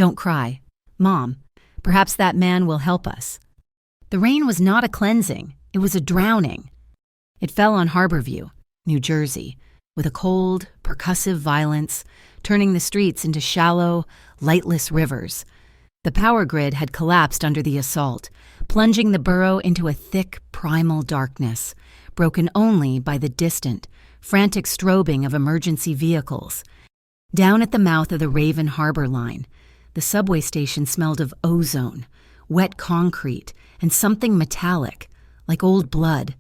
Don't cry. Mom, perhaps that man will help us. The rain was not a cleansing, it was a drowning. It fell on Harborview, New Jersey, with a cold, percussive violence, turning the streets into shallow, lightless rivers. The power grid had collapsed under the assault, plunging the borough into a thick, primal darkness, broken only by the distant, frantic strobing of emergency vehicles. Down at the mouth of the Raven Harbor line, the subway station smelled of ozone, wet concrete, and something metallic, like old blood.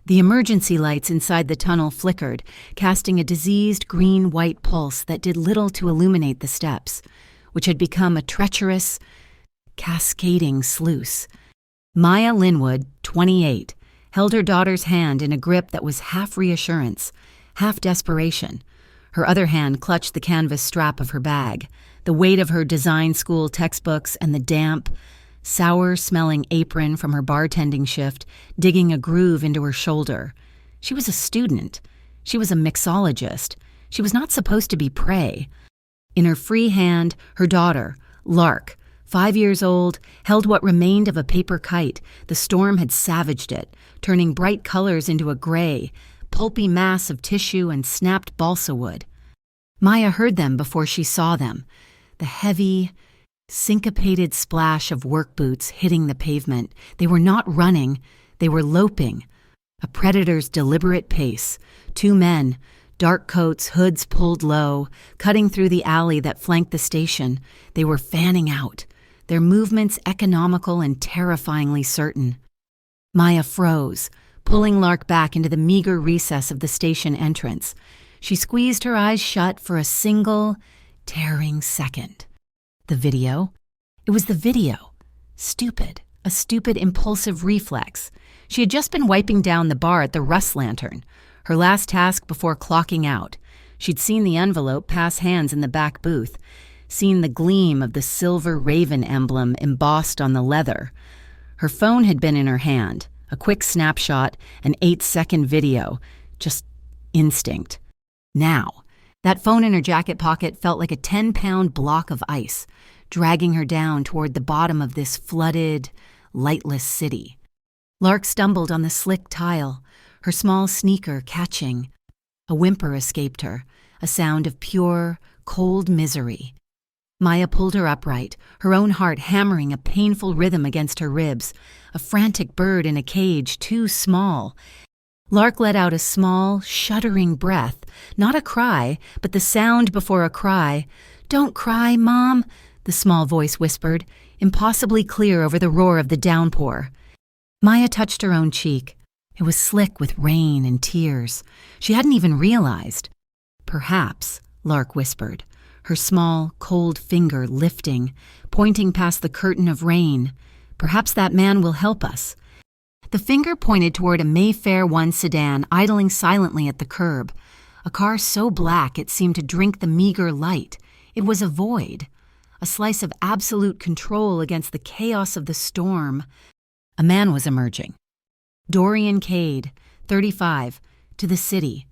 The emergency lights inside the tunnel flickered, casting a diseased green-white pulse that did little to illuminate the steps, which had become a treacherous, cascading sluice. Maya Linwood, 28, held her daughter's hand in a grip that was half reassurance, half desperation. Her other hand clutched the canvas strap of her bag, the weight of her design school textbooks and the damp, sour-smelling apron from her bartending shift digging a groove into her shoulder. She was a student. She was a mixologist. She was not supposed to be prey. In her free hand, her daughter, Lark, 5 years old, held what remained of a paper kite. The storm had savaged it, turning bright colors into a gray, pulpy mass of tissue and snapped balsa wood. Maya heard them before she saw them, the heavy, syncopated splash of work boots hitting the pavement. They were not running, they were loping. A predator's deliberate pace. 2 men, dark coats, hoods pulled low, cutting through the alley that flanked the station. They were fanning out, their movements economical and terrifyingly certain. Maya froze, pulling Lark back into the meager recess of the station entrance. She squeezed her eyes shut for a single, tearing second. The video? It was the video. Stupid. A stupid, impulsive reflex. She had just been wiping down the bar at the Rust Lantern, her last task before clocking out. She'd seen the envelope pass hands in the back booth, seen the gleam of the silver raven emblem embossed on the leather. Her phone had been in her hand, a quick snapshot, an 8-second video, just instinct. Now, that phone in her jacket pocket felt like a 10-pound block of ice, dragging her down toward the bottom of this flooded, lightless city. Lark stumbled on the slick tile, her small sneaker catching. A whimper escaped her, a sound of pure, cold misery. Maya pulled her upright, her own heart hammering a painful rhythm against her ribs, a frantic bird in a cage too small. Lark let out a small, shuddering breath, not a cry, but the sound before a cry. "Don't cry, Mom," the small voice whispered, impossibly clear over the roar of the downpour. Maya touched her own cheek. It was slick with rain and tears. She hadn't even realized. "Perhaps," Lark whispered, her small, cold finger lifting, pointing past the curtain of rain. "Perhaps that man will help us." The finger pointed toward a Mayfair 1 sedan idling silently at the curb, a car so black it seemed to drink the meager light. It was a void, a slice of absolute control against the chaos of the storm. A man was emerging. Dorian Cade, 35, to the city.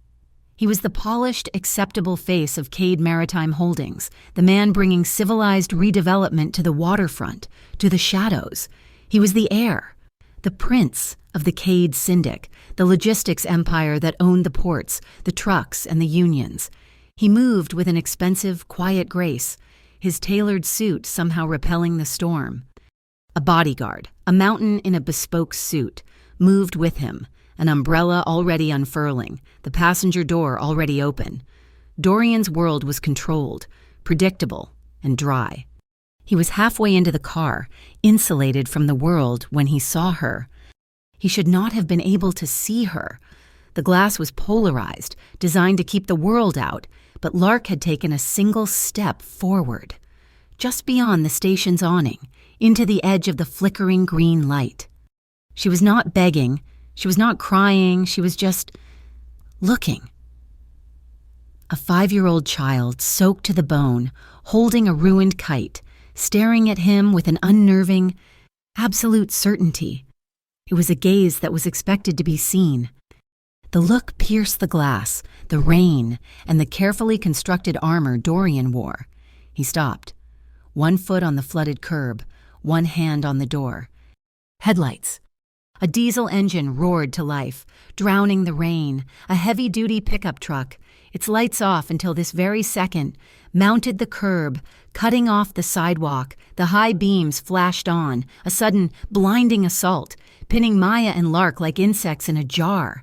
He was the polished, acceptable face of Cade Maritime Holdings, the man bringing civilized redevelopment to the waterfront, to the shadows. He was the heir, the prince of the Cade Syndic, the logistics empire that owned the ports, the trucks, and the unions. He moved with an expensive, quiet grace, his tailored suit somehow repelling the storm. A bodyguard, a mountain in a bespoke suit, moved with him, an umbrella already unfurling, the passenger door already open. Dorian's world was controlled, predictable, and dry. He was halfway into the car, insulated from the world when he saw her. He should not have been able to see her. The glass was polarized, designed to keep the world out, but Lark had taken a single step forward, just beyond the station's awning, into the edge of the flickering green light. She was not begging, she was not crying, she was just looking. A 5-year-old child, soaked to the bone, holding a ruined kite, staring at him with an unnerving, absolute certainty. It was a gaze that was expected to be seen. The look pierced the glass, the rain, and the carefully constructed armor Dorian wore. He stopped. one foot on the flooded curb, one hand on the door. Headlights. A diesel engine roared to life, drowning the rain. A heavy-duty pickup truck, its lights off until this very second, mounted the curb, cutting off the sidewalk. The high beams flashed on, a sudden, blinding assault, pinning Maya and Lark like insects in a jar.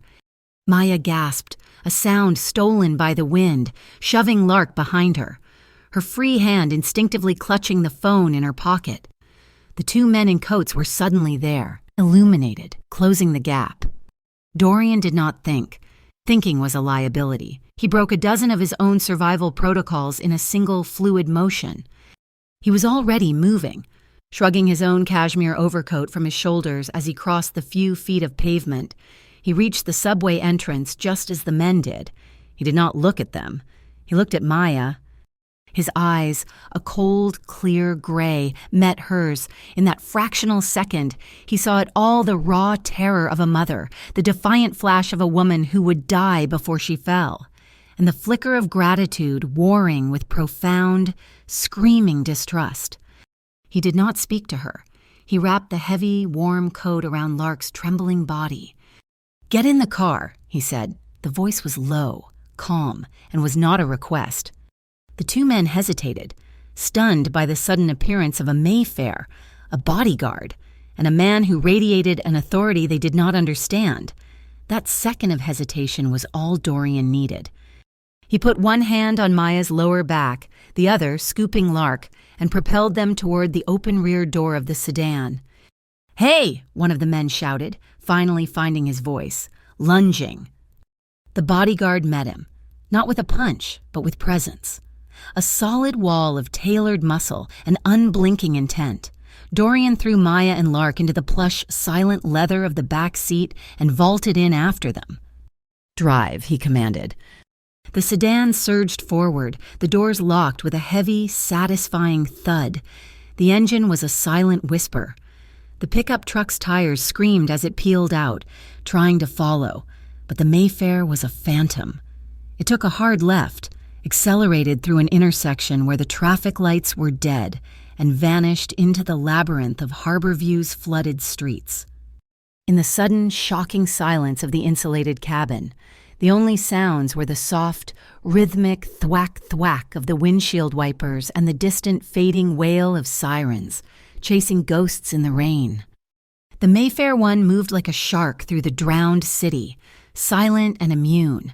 Maya gasped, a sound stolen by the wind, shoving Lark behind her, her free hand instinctively clutching the phone in her pocket. The two men in coats were suddenly there, illuminated, closing the gap. Dorian did not think. Thinking was a liability. He broke a dozen of his own survival protocols in a single fluid motion. He was already moving, shrugging his own cashmere overcoat from his shoulders as he crossed the few feet of pavement. He reached the subway entrance just as the men did. He did not look at them. He looked at Maya. His eyes, a cold, clear gray, met hers. In that fractional second, he saw it all, the raw terror of a mother, the defiant flash of a woman who would die before she fell, and the flicker of gratitude warring with profound, screaming distrust. He did not speak to her. He wrapped the heavy, warm coat around Lark's trembling body. "Get in the car," he said. The voice was low, calm, and was not a request. The two men hesitated, stunned by the sudden appearance of a Mayfair, a bodyguard, and a man who radiated an authority they did not understand. That second of hesitation was all Dorian needed. He put one hand on Maya's lower back, the other scooping Lark, and propelled them toward the open rear door of the sedan. "Hey!" one of the men shouted, finally finding his voice, lunging. The bodyguard met him, not with a punch, but with presence. A solid wall of tailored muscle and unblinking intent. Dorian threw Maya and Lark into the plush, silent leather of the back seat and vaulted in after them. "Drive," he commanded. The sedan surged forward, the doors locked with a heavy, satisfying thud. The engine was a silent whisper. The pickup truck's tires screamed as it peeled out, trying to follow, but the Mayfair was a phantom. It took a hard left, accelerated through an intersection where the traffic lights were dead, and vanished into the labyrinth of Harborview's flooded streets. In the sudden, shocking silence of the insulated cabin, the only sounds were the soft, rhythmic thwack-thwack of the windshield wipers and the distant, fading wail of sirens, chasing ghosts in the rain. The Mayfair one moved like a shark through the drowned city, silent and immune.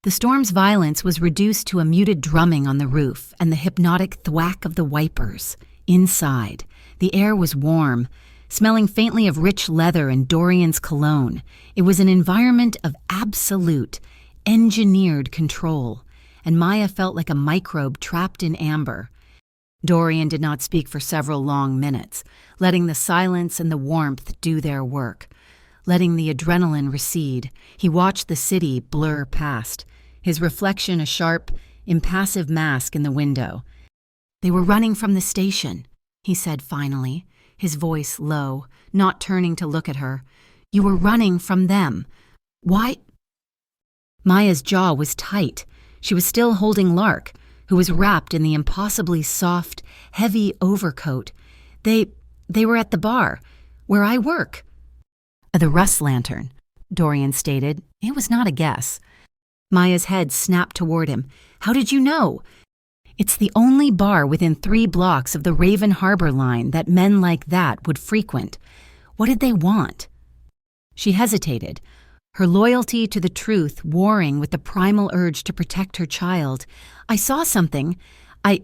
The storm's violence was reduced to a muted drumming on the roof and the hypnotic thwack of the wipers. Inside, the air was warm, smelling faintly of rich leather and Dorian's cologne. It was an environment of absolute, engineered control, and Maya felt like a microbe trapped in amber. Dorian did not speak for several long minutes, letting the silence and the warmth do their work. Letting the adrenaline recede, he watched the city blur past, his reflection a sharp, impassive mask in the window. "They were running from the station," he said finally, his voice low, not turning to look at her. "You were running from them. Why?" Maya's jaw was tight. She was still holding Lark, who was wrapped in the impossibly soft, heavy overcoat. They were at the bar, where I work." "The Rust Lantern," Dorian stated. It was not a guess. Maya's head snapped toward him. "How did you know?" "It's the only bar within 3 blocks of the Raven Harbor line that men like that would frequent. What did they want?" She hesitated, her loyalty to the truth warring with the primal urge to protect her child. "I saw something. I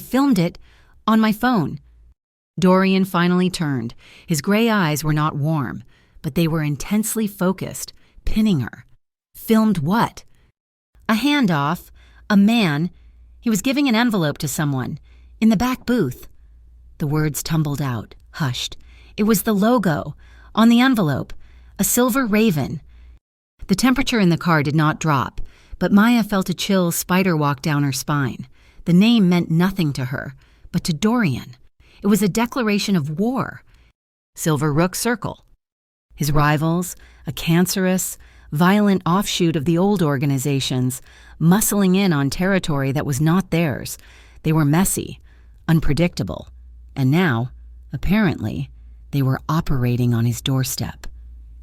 filmed it on my phone." Dorian finally turned. His gray eyes were not warm, but they were intensely focused, pinning her. "Filmed what?" "A handoff. A man. He was giving an envelope to someone. In the back booth." The words tumbled out, hushed. "It was the logo. On the envelope. A silver raven." The temperature in the car did not drop, but Maya felt a chill spider walk down her spine. The name meant nothing to her, but to Dorian. It was a declaration of war. Silver Rook Circle. His rivals, a cancerous, violent offshoot of the old organizations, muscling in on territory that was not theirs. They were messy, unpredictable, and now, apparently, they were operating on his doorstep,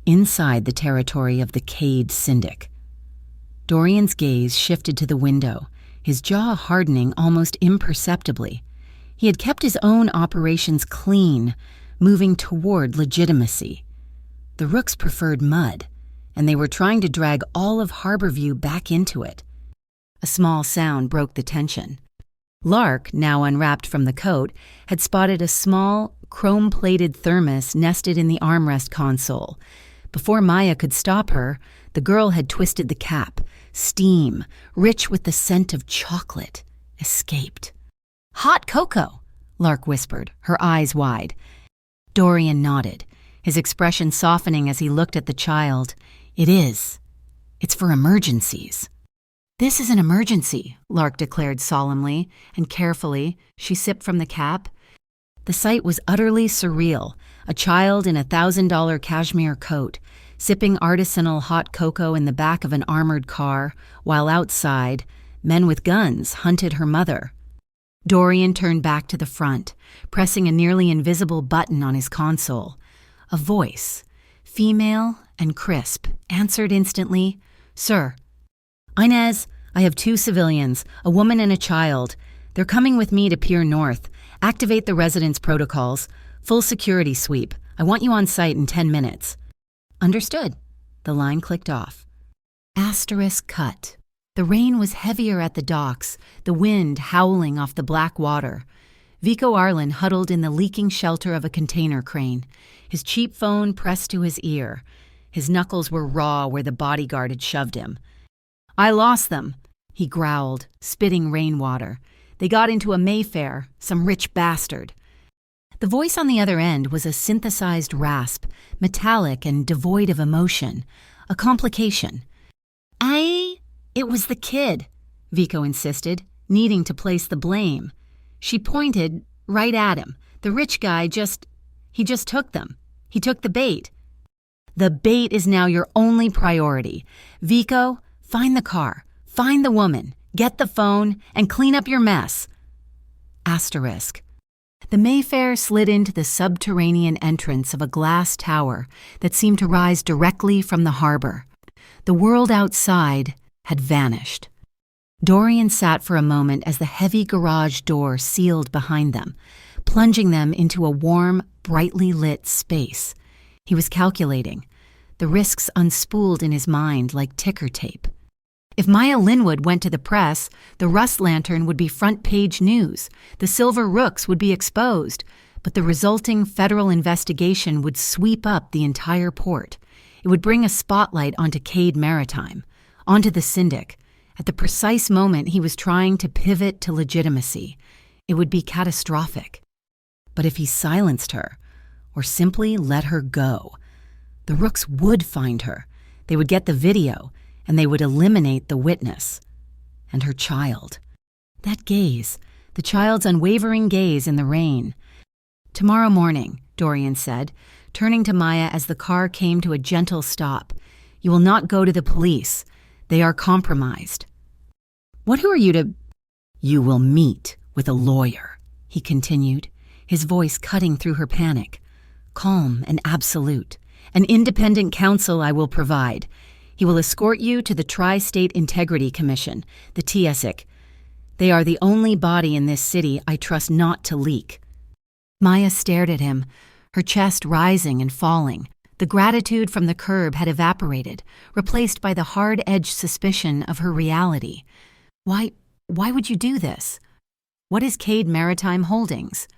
inside the territory of the Cade Syndic. Dorian's gaze shifted to the window, his jaw hardening almost imperceptibly. He had kept his own operations clean, moving toward legitimacy. The Rooks preferred mud, and they were trying to drag all of Harborview back into it. A small sound broke the tension. Lark, now unwrapped from the coat, had spotted a small, chrome-plated thermos nested in the armrest console. Before Maya could stop her, the girl had twisted the cap. Steam, rich with the scent of chocolate, escaped. "Hot cocoa," Lark whispered, her eyes wide. Dorian nodded, his expression softening as he looked at the child. "It is. It's for emergencies." "This is an emergency," Lark declared solemnly, and carefully she sipped from the cap. The sight was utterly surreal, a child in a $1,000 cashmere coat, sipping artisanal hot cocoa in the back of an armored car, while outside, men with guns hunted her mother. Dorian turned back to the front, pressing a nearly invisible button on his console. A voice, female and crisp, answered instantly, "Sir." "Inez, I have 2 civilians, a woman and a child. They're coming with me to Pier North. Activate the residence protocols. Full security sweep. I want you on site in 10 minutes. "Understood." The line clicked off. Asterisk cut. The rain was heavier at the docks, the wind howling off the black water. Vico Arlen huddled in the leaking shelter of a container crane, his cheap phone pressed to his ear. His knuckles were raw where the bodyguard had shoved him. "I lost them," he growled, spitting rainwater. "They got into a Mayfair, some rich bastard." The voice on the other end was a synthesized rasp, metallic and devoid of emotion, a complication. It was the kid," Vico insisted, needing to place the blame. She pointed right at him. "The rich guy he just took them. He took the bait." "The bait is now your only priority. Vico, find the car, find the woman, get the phone, and clean up your mess." Asterisk. The Mayfair slid into the subterranean entrance of a glass tower that seemed to rise directly from the harbor. The world outside had vanished. Dorian sat for a moment as the heavy garage door sealed behind them, plunging them into a warm, brightly lit space. He was calculating, the risks unspooled in his mind like ticker tape. If Maya Linwood went to the press, the Rust Lantern would be front-page news, the Silver Rooks would be exposed, but the resulting federal investigation would sweep up the entire port. It would bring a spotlight onto Cade Maritime, onto the Syndic, at the precise moment he was trying to pivot to legitimacy. It would be catastrophic. But if he silenced her, or simply let her go, the Rooks would find her. They would get the video, and they would eliminate the witness. And her child. That gaze, the child's unwavering gaze in the rain. "Tomorrow morning," Dorian said, turning to Maya as the car came to a gentle stop. "You will not go to the police. They are compromised." Who are you to—" "You will meet with a lawyer," he continued, his voice cutting through her panic. "Calm and absolute. An independent counsel I will provide. He will escort you to the Tri-State Integrity Commission, the TSIC. They are the only body in this city I trust not to leak." Maya stared at him, her chest rising and falling. The gratitude from the curb had evaporated, replaced by the hard-edged suspicion of her reality. Why would you do this? What is Cade Maritime Holdings?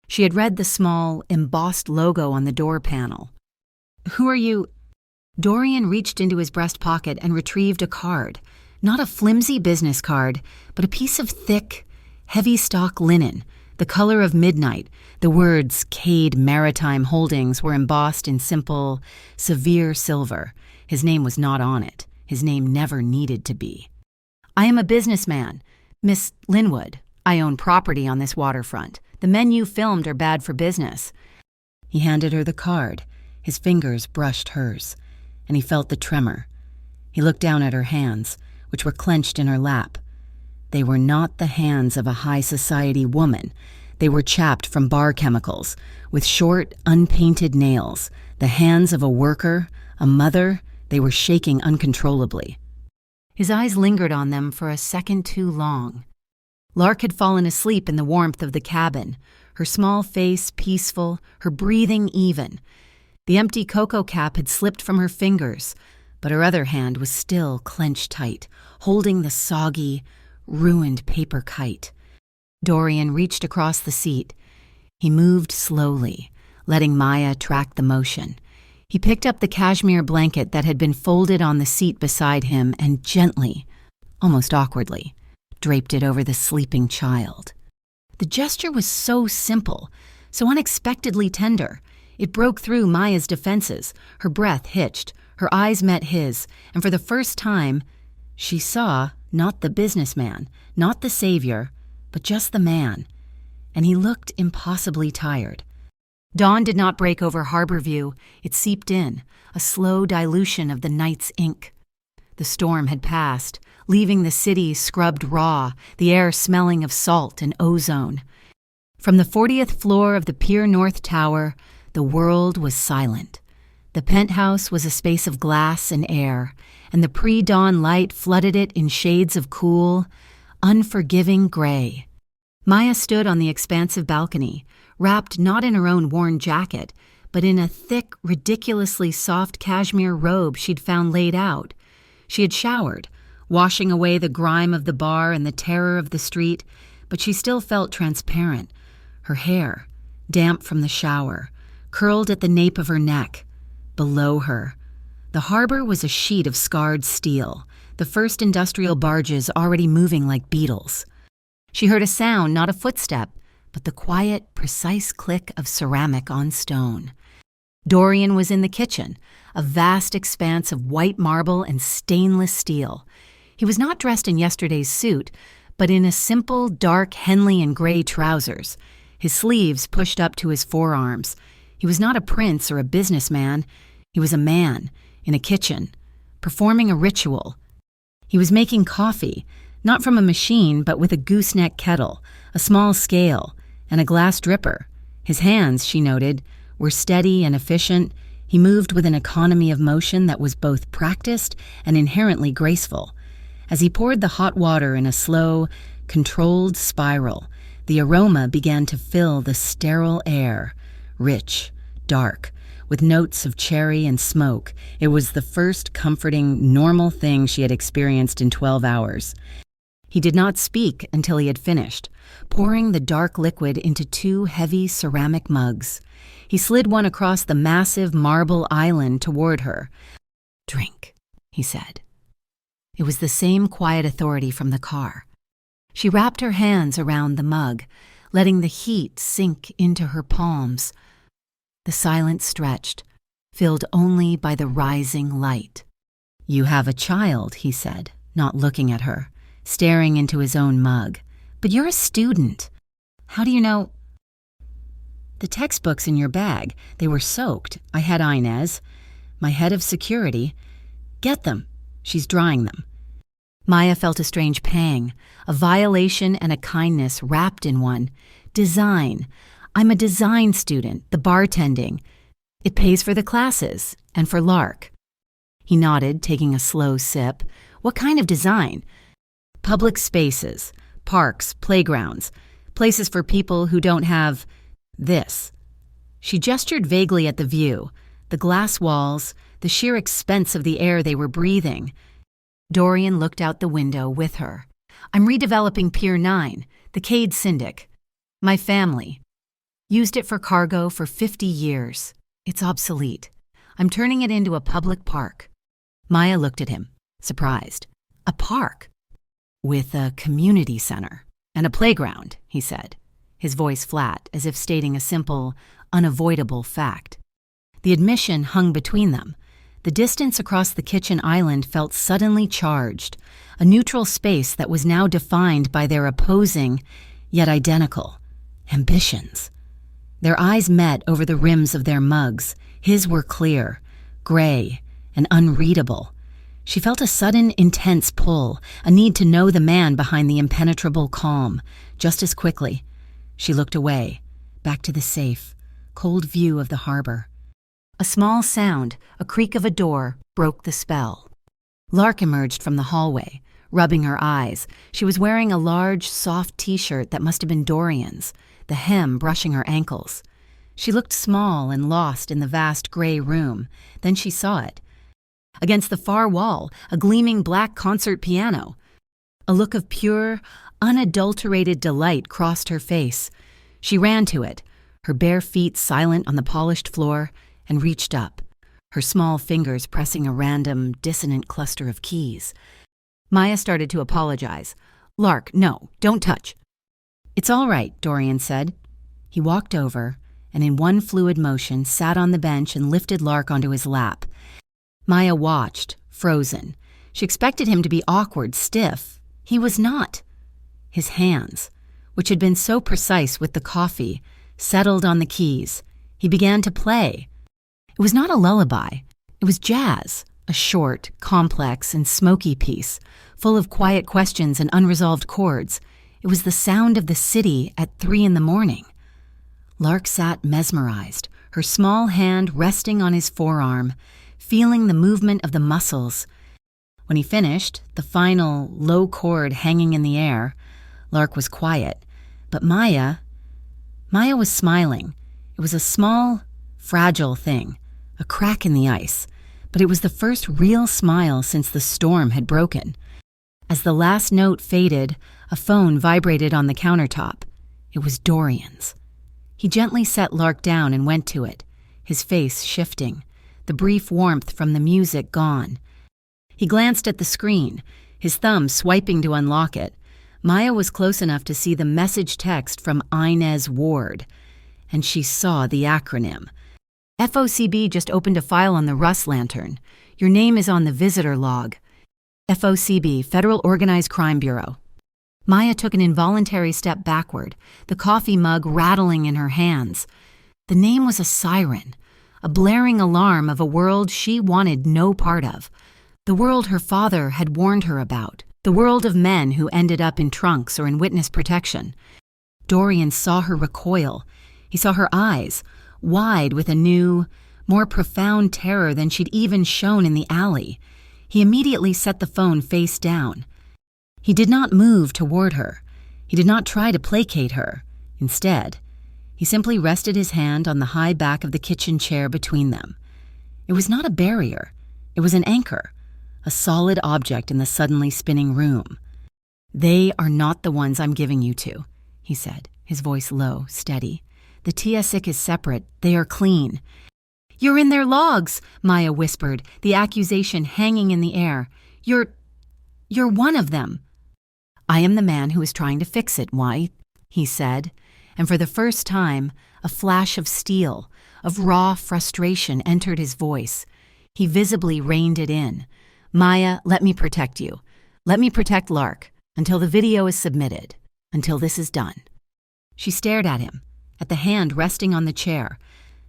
She had read the small, embossed logo on the door panel. "Who are you?" Dorian reached into his breast pocket and retrieved a card. Not a flimsy business card, but a piece of thick, heavy stock linen, the color of midnight. The words Cade Maritime Holdings were embossed in simple, severe silver. His name was not on it. His name never needed to be. "I am a businessman. Miss Linwood. I own property on this waterfront. The men you filmed are bad for business." He handed her the card. His fingers brushed hers, and he felt the tremor. He looked down at her hands, which were clenched in her lap. They were not the hands of a high society woman. They were chapped from bar chemicals, with short, unpainted nails. The hands of a worker, a mother, they were shaking uncontrollably. His eyes lingered on them for a second too long. Lark had fallen asleep in the warmth of the cabin, her small face peaceful, her breathing even. The empty cocoa cap had slipped from her fingers, but her other hand was still clenched tight, holding the soggy, ruined paper kite. Dorian reached across the seat. He moved slowly, letting Maya track the motion. He picked up the cashmere blanket that had been folded on the seat beside him and gently, almost awkwardly, draped it over the sleeping child. The gesture was so simple, so unexpectedly tender. It broke through Maya's defenses. Her breath hitched, her eyes met his, and for the first time, she saw not the businessman, not the savior, but just the man. And he looked impossibly tired. Dawn did not break over Harborview. It seeped in, a slow dilution of the night's ink. The storm had passed, leaving the city scrubbed raw, the air smelling of salt and ozone. From the 40th floor of the Pier North Tower, the world was silent. The penthouse was a space of glass and air, and the pre-dawn light flooded it in shades of cool, unforgiving gray. Maya stood on the expansive balcony, wrapped not in her own worn jacket, but in a thick, ridiculously soft cashmere robe she'd found laid out. She had showered, washing away the grime of the bar and the terror of the street, but she still felt transparent. Her hair, damp from the shower, curled at the nape of her neck. Below her, the harbor was a sheet of scarred steel, the first industrial barges already moving like beetles. She heard a sound, not a footstep, but the quiet, precise click of ceramic on stone. Dorian was in the kitchen, a vast expanse of white marble and stainless steel. He was not dressed in yesterday's suit, but in a simple, dark Henley and gray trousers, his sleeves pushed up to his forearms. He was not a prince or a businessman. He was a man, in a kitchen, performing a ritual. He was making coffee, not from a machine, but with a gooseneck kettle, a small scale, and a glass dripper. His hands, she noted, were steady and efficient. He moved with an economy of motion that was both practiced and inherently graceful. As he poured the hot water in a slow, controlled spiral, the aroma began to fill the sterile air, rich, dark, with notes of cherry and smoke. It was the first comforting, normal thing she had experienced in 12 hours. He did not speak until he had finished, pouring the dark liquid into 2 heavy ceramic mugs. He slid one across the massive marble island toward her. "Drink," he said. It was the same quiet authority from the car. She wrapped her hands around the mug, letting the heat sink into her palms. The silence stretched, filled only by the rising light. "You have a child," he said, not looking at her, staring into his own mug. "But you're a student. How do you know?" "The textbooks in your bag, they were soaked. I had Inez, my head of security. Get them. She's drying them." Maya felt a strange pang, a violation and a kindness wrapped in one. Design. I'm a design student, the bartending. It pays for the classes, and for Lark. He nodded, taking a slow sip. "What kind of design?" "Public spaces, parks, playgrounds, places for people who don't have this." She gestured vaguely at the view, the glass walls, the sheer expense of the air they were breathing. Dorian looked out the window with her. "I'm redeveloping Pier 9, the Cade Syndic. My family. Used it for cargo for 50 years. It's obsolete. I'm turning it into a public park." Maya looked at him, surprised. "A park?" "With a community center and a playground," he said, his voice flat, as if stating a simple, unavoidable fact. The admission hung between them. The distance across the kitchen island felt suddenly charged, a neutral space that was now defined by their opposing, yet identical, ambitions. Their eyes met over the rims of their mugs. His were clear, gray, and unreadable. She felt a sudden, intense pull, a need to know the man behind the impenetrable calm, just as quickly. She looked away, back to the safe, cold view of the harbor. A small sound, a creak of a door, broke the spell. Lark emerged from the hallway, rubbing her eyes. She was wearing a large, soft t-shirt that must have been Dorian's, the hem brushing her ankles. She looked small and lost in the vast gray room. Then she saw it. Against the far wall, a gleaming black concert piano. A look of pure, unadulterated delight crossed her face. She ran to it, her bare feet silent on the polished floor, and reached up, her small fingers pressing a random, dissonant cluster of keys. Maya started to apologize. "Lark, no, don't touch." "It's all right," Dorian said. He walked over, and in one fluid motion sat on the bench and lifted Lark onto his lap. Maya watched, frozen. She expected him to be awkward, stiff. He was not. His hands, which had been so precise with the coffee, settled on the keys. He began to play. It was not a lullaby. It was jazz, a short, complex, and smoky piece, full of quiet questions and unresolved chords. It was the sound of the city at 3 a.m. Lark sat mesmerized, her small hand resting on his forearm, feeling the movement of the muscles. When he finished, the final low chord hanging in the air, Lark was quiet, but Maya was smiling. It was a small, fragile thing, a crack in the ice, but it was the first real smile since the storm had broken. As the last note faded, a phone vibrated on the countertop. It was Dorian's. He gently set Lark down and went to it, his face shifting, the brief warmth from the music gone. He glanced at the screen, his thumb swiping to unlock it. Maya was close enough to see the message text from Inez Ward, and she saw the acronym. FOCB just opened a file on the Russ Lantern. Your name is on the visitor log. FOCB, Federal Organized Crime Bureau. Maya took an involuntary step backward, the coffee mug rattling in her hands. The name was a siren, a blaring alarm of a world she wanted no part of. The world her father had warned her about. The world of men who ended up in trunks or in witness protection. Dorian saw her recoil. He saw her eyes, wide with a new, more profound terror than she'd even shown in the alley. He immediately set the phone face down. He did not move toward her. He did not try to placate her. Instead, he simply rested his hand on the high back of the kitchen chair between them. It was not a barrier. It was an anchor, a solid object in the suddenly spinning room. "They are not the ones I'm giving you to," he said, his voice low, steady. "The TSIC is separate. They are clean." "You're in their logs," Maya whispered, the accusation hanging in the air. You're one of them." "I am the man who is trying to fix it, White," he said, and for the first time, a flash of steel, of raw frustration entered his voice. He visibly reined it in. "Maya, let me protect you. Let me protect Lark, until the video is submitted, until this is done." She stared at him, at the hand resting on the chair,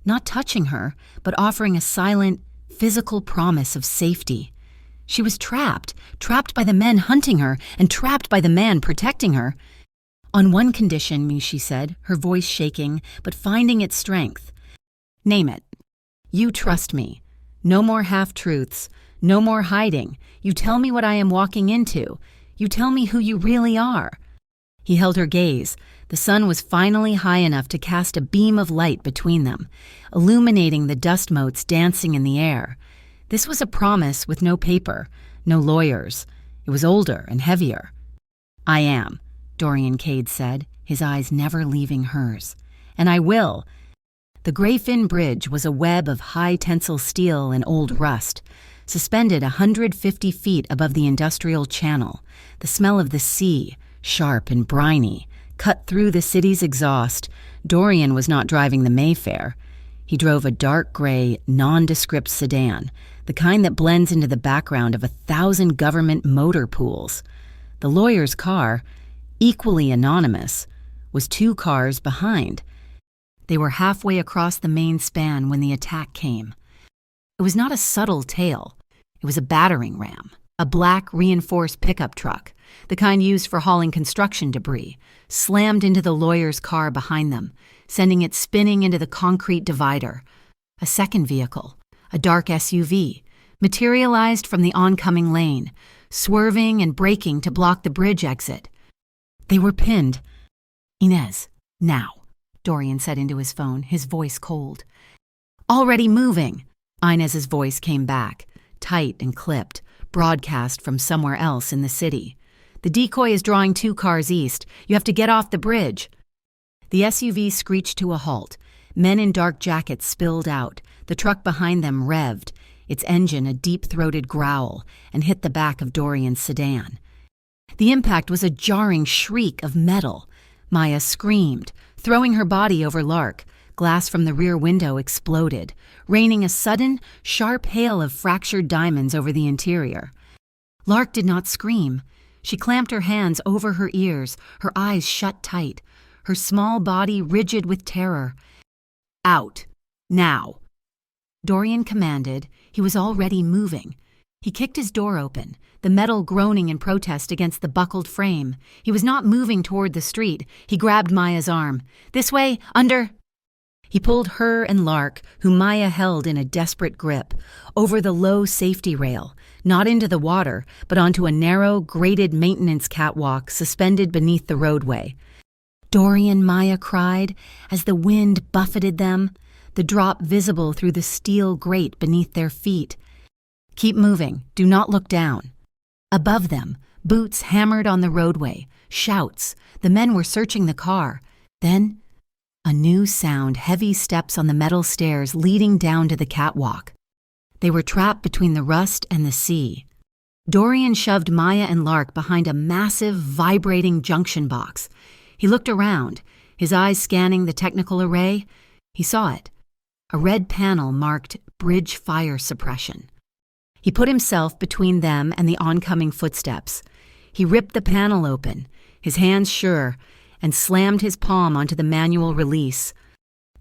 not touching her, but offering a silent, physical promise of safety. She was trapped by the men hunting her, and trapped by the man protecting her. "On one condition," Mishi said, her voice shaking, but finding its strength. "Name it. You trust me. No more half-truths. No more hiding. You tell me what I am walking into. You tell me who you really are." He held her gaze. The sun was finally high enough to cast a beam of light between them, illuminating the dust motes dancing in the air. This was a promise with no paper, no lawyers. It was older and heavier. "I am," Dorian Cade said, his eyes never leaving hers. "And I will." The Grayfin Bridge was a web of high tensile steel and old rust, suspended 150 feet above the industrial channel. The smell of the sea, sharp and briny, cut through the city's exhaust. Dorian was not driving the Mayfair. He drove a dark gray, nondescript sedan, the kind that blends into the background of 1,000 government motor pools. The lawyer's car, equally anonymous, was 2 cars behind. They were halfway across the main span when the attack came. It was not a subtle tale. It was a battering ram, A black reinforced pickup truck, the kind used for hauling construction debris, slammed into the lawyer's car behind them, sending it spinning into the concrete divider. A second vehicle, a dark SUV, materialized from the oncoming lane, swerving and braking to block the bridge exit. They were pinned. "Inez, now," Dorian said into his phone, his voice cold. "Already moving," Inez's voice came back, tight and clipped, broadcast from somewhere else in the city. "The decoy is drawing 2 cars east. You have to get off the bridge." The SUV screeched to a halt. Men in dark jackets spilled out. The truck behind them revved, its engine a deep-throated growl, and hit the back of Dorian's sedan. The impact was a jarring shriek of metal. Maya screamed, throwing her body over Lark. Glass from the rear window exploded, raining a sudden, sharp hail of fractured diamonds over the interior. Lark did not scream. She clamped her hands over her ears, her eyes shut tight, her small body rigid with terror. "Out. Now." Dorian commanded. He was already moving. He kicked his door open, the metal groaning in protest against the buckled frame. He was not moving toward the street. He grabbed Maya's arm. "This way, under." He pulled her and Lark, whom Maya held in a desperate grip, over the low safety rail, not into the water, but onto a narrow, grated maintenance catwalk suspended beneath the roadway. "Dorian," Maya cried, as the wind buffeted them, the drop visible through the steel grate beneath their feet. "Keep moving. Do not look down." Above them, boots hammered on the roadway, shouts. The men were searching the car. Then, a new sound, heavy steps on the metal stairs leading down to the catwalk. They were trapped between the rust and the sea. Dorian shoved Maya and Lark behind a massive, vibrating junction box. He looked around, his eyes scanning the technical array. He saw it. A red panel marked Bridge Fire Suppression. He put himself between them and the oncoming footsteps. He ripped the panel open, his hands sure, and slammed his palm onto the manual release.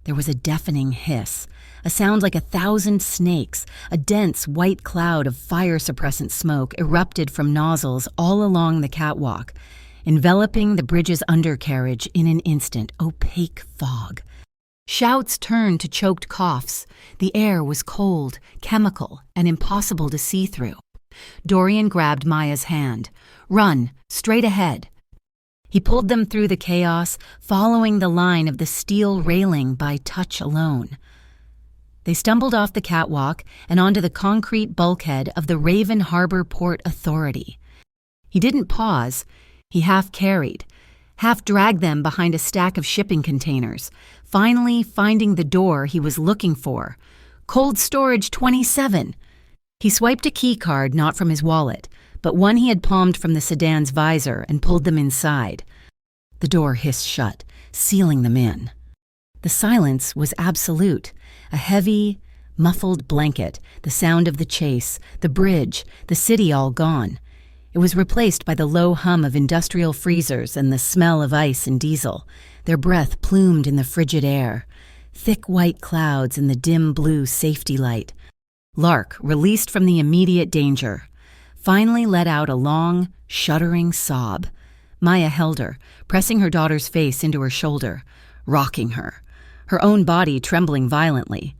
There was a deafening hiss, a sound like 1,000 snakes. A dense white cloud of fire-suppressant smoke erupted from nozzles all along the catwalk, enveloping the bridge's undercarriage in an instant, opaque fog. Shouts turned to choked coughs. The air was cold, chemical, and impossible to see through. Dorian grabbed Maya's hand. "Run, straight ahead." He pulled them through the chaos, following the line of the steel railing by touch alone. They stumbled off the catwalk and onto the concrete bulkhead of the Raven Harbor Port Authority. He didn't pause. He half-carried, half-dragged them behind a stack of shipping containers, finally finding the door he was looking for. Cold Storage 27. He swiped a key card not from his wallet, but one he had palmed from the sedan's visor, and pulled them inside. The door hissed shut, sealing them in. The silence was absolute, a heavy, muffled blanket, the sound of the chase, the bridge, the city all gone. It was replaced by the low hum of industrial freezers and the smell of ice and diesel, their breath plumed in the frigid air, thick white clouds in the dim blue safety light. Lark, released from the immediate danger, finally let out a long, shuddering sob. Maya held her, pressing her daughter's face into her shoulder, rocking her, her own body trembling violently.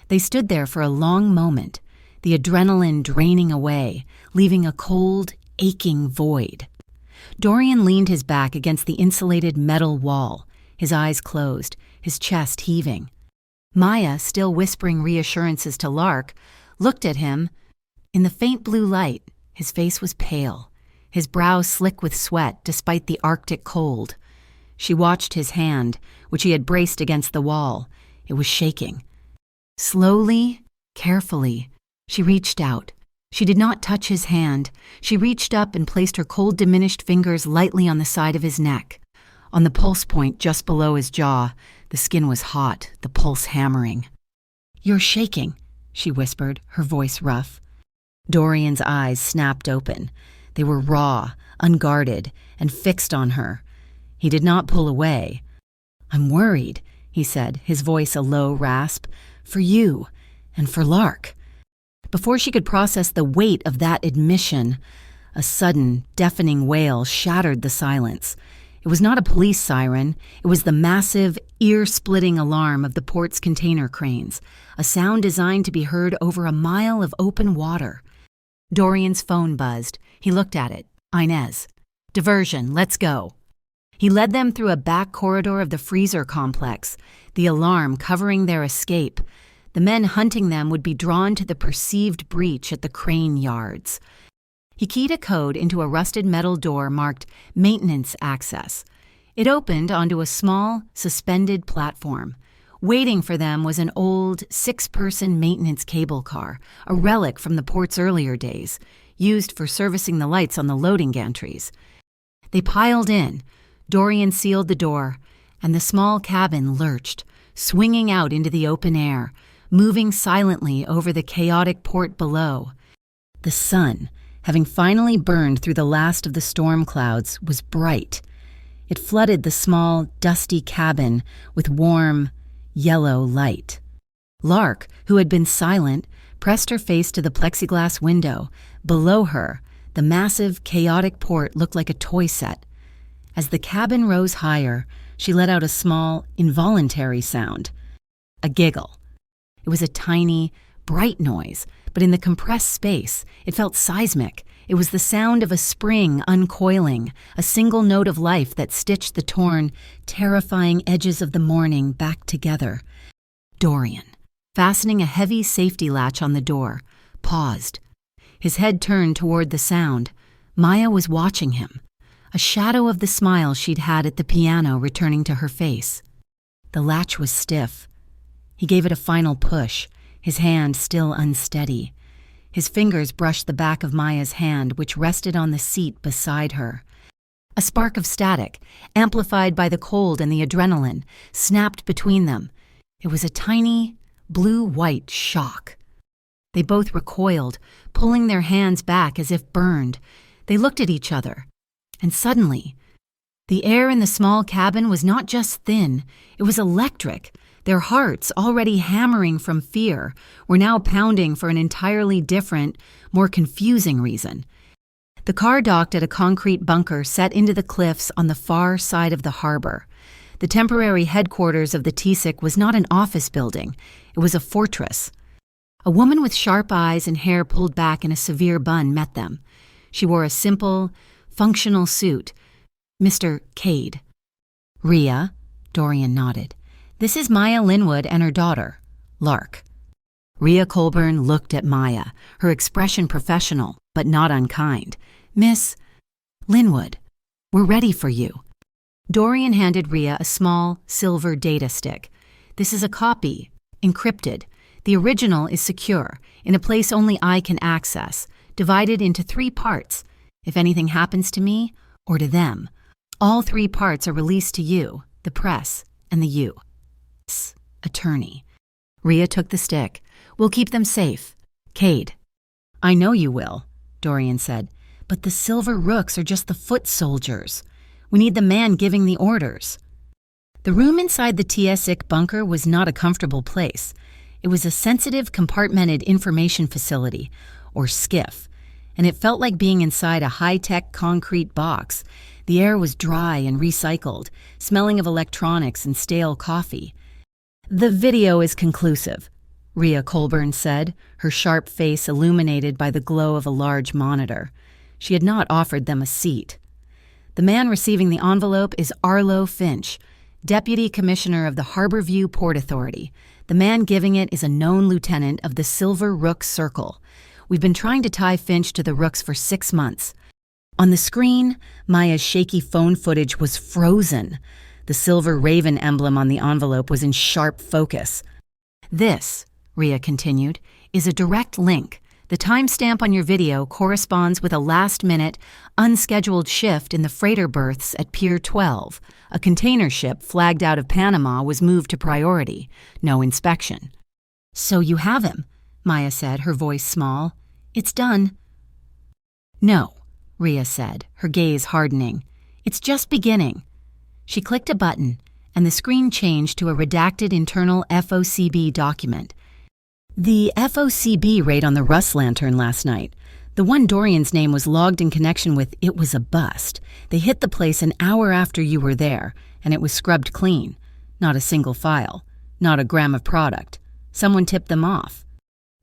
They stood there for a long moment, the adrenaline draining away, leaving a cold, aching void. Dorian leaned his back against the insulated metal wall, his eyes closed, his chest heaving. Maya, still whispering reassurances to Lark, looked at him. In the faint blue light, his face was pale, his brow slick with sweat despite the Arctic cold. She watched his hand, which he had braced against the wall. It was shaking. Slowly, carefully, she reached out. She did not touch his hand. She reached up and placed her cold, diminished fingers lightly on the side of his neck. On the pulse point just below his jaw, the skin was hot, the pulse hammering. "You're shaking," she whispered, her voice rough. Dorian's eyes snapped open. They were raw, unguarded, and fixed on her. He did not pull away. "I'm worried," he said, his voice a low rasp, "for you and for Lark." Before she could process the weight of that admission, a sudden, deafening wail shattered the silence. It was not a police siren. It was the massive, ear-splitting alarm of the port's container cranes, a sound designed to be heard over a mile of open water. Dorian's phone buzzed. He looked at it. Inez. Diversion, let's go. He led them through a back corridor of the freezer complex, the alarm covering their escape. The men hunting them would be drawn to the perceived breach at the crane yards. He keyed a code into a rusted metal door marked Maintenance Access. It opened onto a small, suspended platform. Waiting for them was an old, 6-person maintenance cable car, a relic from the port's earlier days, used for servicing the lights on the loading gantries. They piled in. Dorian sealed the door, and the small cabin lurched, swinging out into the open air, moving silently over the chaotic port below. The sun, having finally burned through the last of the storm clouds, was bright. It flooded the small, dusty cabin with warm, yellow light. Lark, who had been silent, pressed her face to the plexiglass window. Below her, the massive, chaotic port looked like a toy set. As the cabin rose higher, she let out a small, involuntary sound. A giggle. It was a tiny, bright noise, but in the compressed space, it felt seismic. It was the sound of a spring uncoiling, a single note of life that stitched the torn, terrifying edges of the morning back together. Dorian, fastening a heavy safety latch on the door, paused. His head turned toward the sound. Maya was watching him, a shadow of the smile she'd had at the piano returning to her face. The latch was stiff. He gave it a final push, his hand still unsteady. His fingers brushed the back of Maya's hand, which rested on the seat beside her. A spark of static, amplified by the cold and the adrenaline, snapped between them. It was a tiny, blue-white shock. They both recoiled, pulling their hands back as if burned. They looked at each other, and suddenly, the air in the small cabin was not just thin, it was electric. Their hearts, already hammering from fear, were now pounding for an entirely different, more confusing reason. The car docked at a concrete bunker set into the cliffs on the far side of the harbor. The temporary headquarters of the TSIC was not an office building. It was a fortress. A woman with sharp eyes and hair pulled back in a severe bun met them. She wore a simple, functional suit. Mr. Cade. Rhea, Dorian nodded. This is Maya Linwood and her daughter, Lark. Rhea Colburn looked at Maya, her expression professional, but not unkind. Miss Linwood, we're ready for you. Dorian handed Rhea a small, silver data stick. This is a copy, encrypted. The original is secure, in a place only I can access, divided into 3 parts. If anything happens to me, or to them, all 3 parts are released to you, the press, and the U.S. attorney. Rhea took the stick. We'll keep them safe. Cade. I know you will, Dorian said, but the silver rooks are just the foot soldiers. We need the man giving the orders. The room inside the TSIC bunker was not a comfortable place. It was a sensitive, compartmented information facility, or SCIF, and it felt like being inside a high-tech concrete box. The air was dry and recycled, smelling of electronics and stale coffee. The video is conclusive, Rhea Colburn said, her sharp face illuminated by the glow of a large monitor. She had not offered them a seat. The man receiving the envelope is Arlo Finch, Deputy Commissioner of the Harborview Port Authority. The man giving it is a known lieutenant of the Silver Rook Circle. We've been trying to tie Finch to the Rooks for 6 months. On the screen, Maya's shaky phone footage was frozen. The silver raven emblem on the envelope was in sharp focus. This, Rhea continued, is a direct link. The timestamp on your video corresponds with a last-minute, unscheduled shift in the freighter berths at Pier 12. A container ship flagged out of Panama was moved to priority. No inspection. So you have him, Maya said, her voice small. It's done. No, Rhea said, her gaze hardening. It's just beginning. She clicked a button, and the screen changed to a redacted internal FOCB document. The FOCB raid on the Rust Lantern last night. The one Dorian's name was logged in connection with it was a bust. They hit the place an hour after you were there, and it was scrubbed clean. Not a single file. Not a gram of product. Someone tipped them off.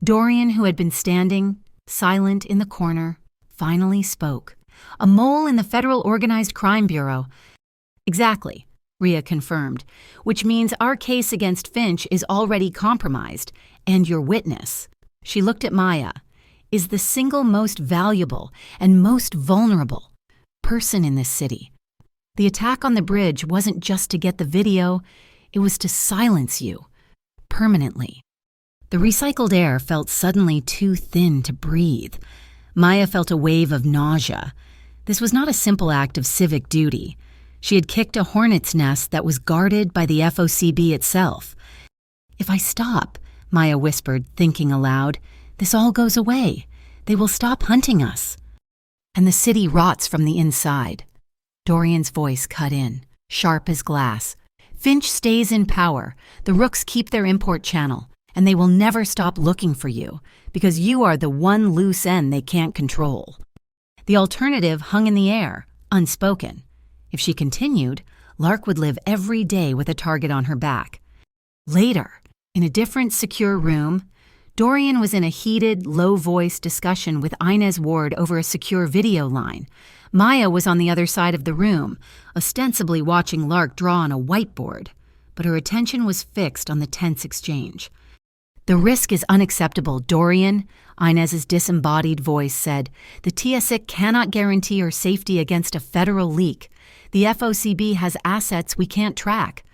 Dorian, who had been standing, silent in the corner, finally spoke. A mole in the Federal Organized Crime Bureau. Exactly, Rhea confirmed, which means our case against Finch is already compromised, and your witness, she looked at Maya, is the single most valuable and most vulnerable person in this city. The attack on the bridge wasn't just to get the video, it was to silence you, permanently. The recycled air felt suddenly too thin to breathe. Maya felt a wave of nausea. This was not a simple act of civic duty. She had kicked a hornet's nest that was guarded by the FOCB itself. If I stop, Maya whispered, thinking aloud, this all goes away. They will stop hunting us. And the city rots from the inside. Dorian's voice cut in, sharp as glass. Finch stays in power. The Rooks keep their import channel, and they will never stop looking for you, because you are the one loose end they can't control. The alternative hung in the air, unspoken. If she continued, Lark would live every day with a target on her back. Later, in a different secure room, Dorian was in a heated, low-voiced discussion with Inez Ward over a secure video line. Maya was on the other side of the room, ostensibly watching Lark draw on a whiteboard, but her attention was fixed on the tense exchange. The risk is unacceptable, Dorian, Inez's disembodied voice said. The TSIC cannot guarantee your safety against a federal leak. The FOCB has assets we can't track.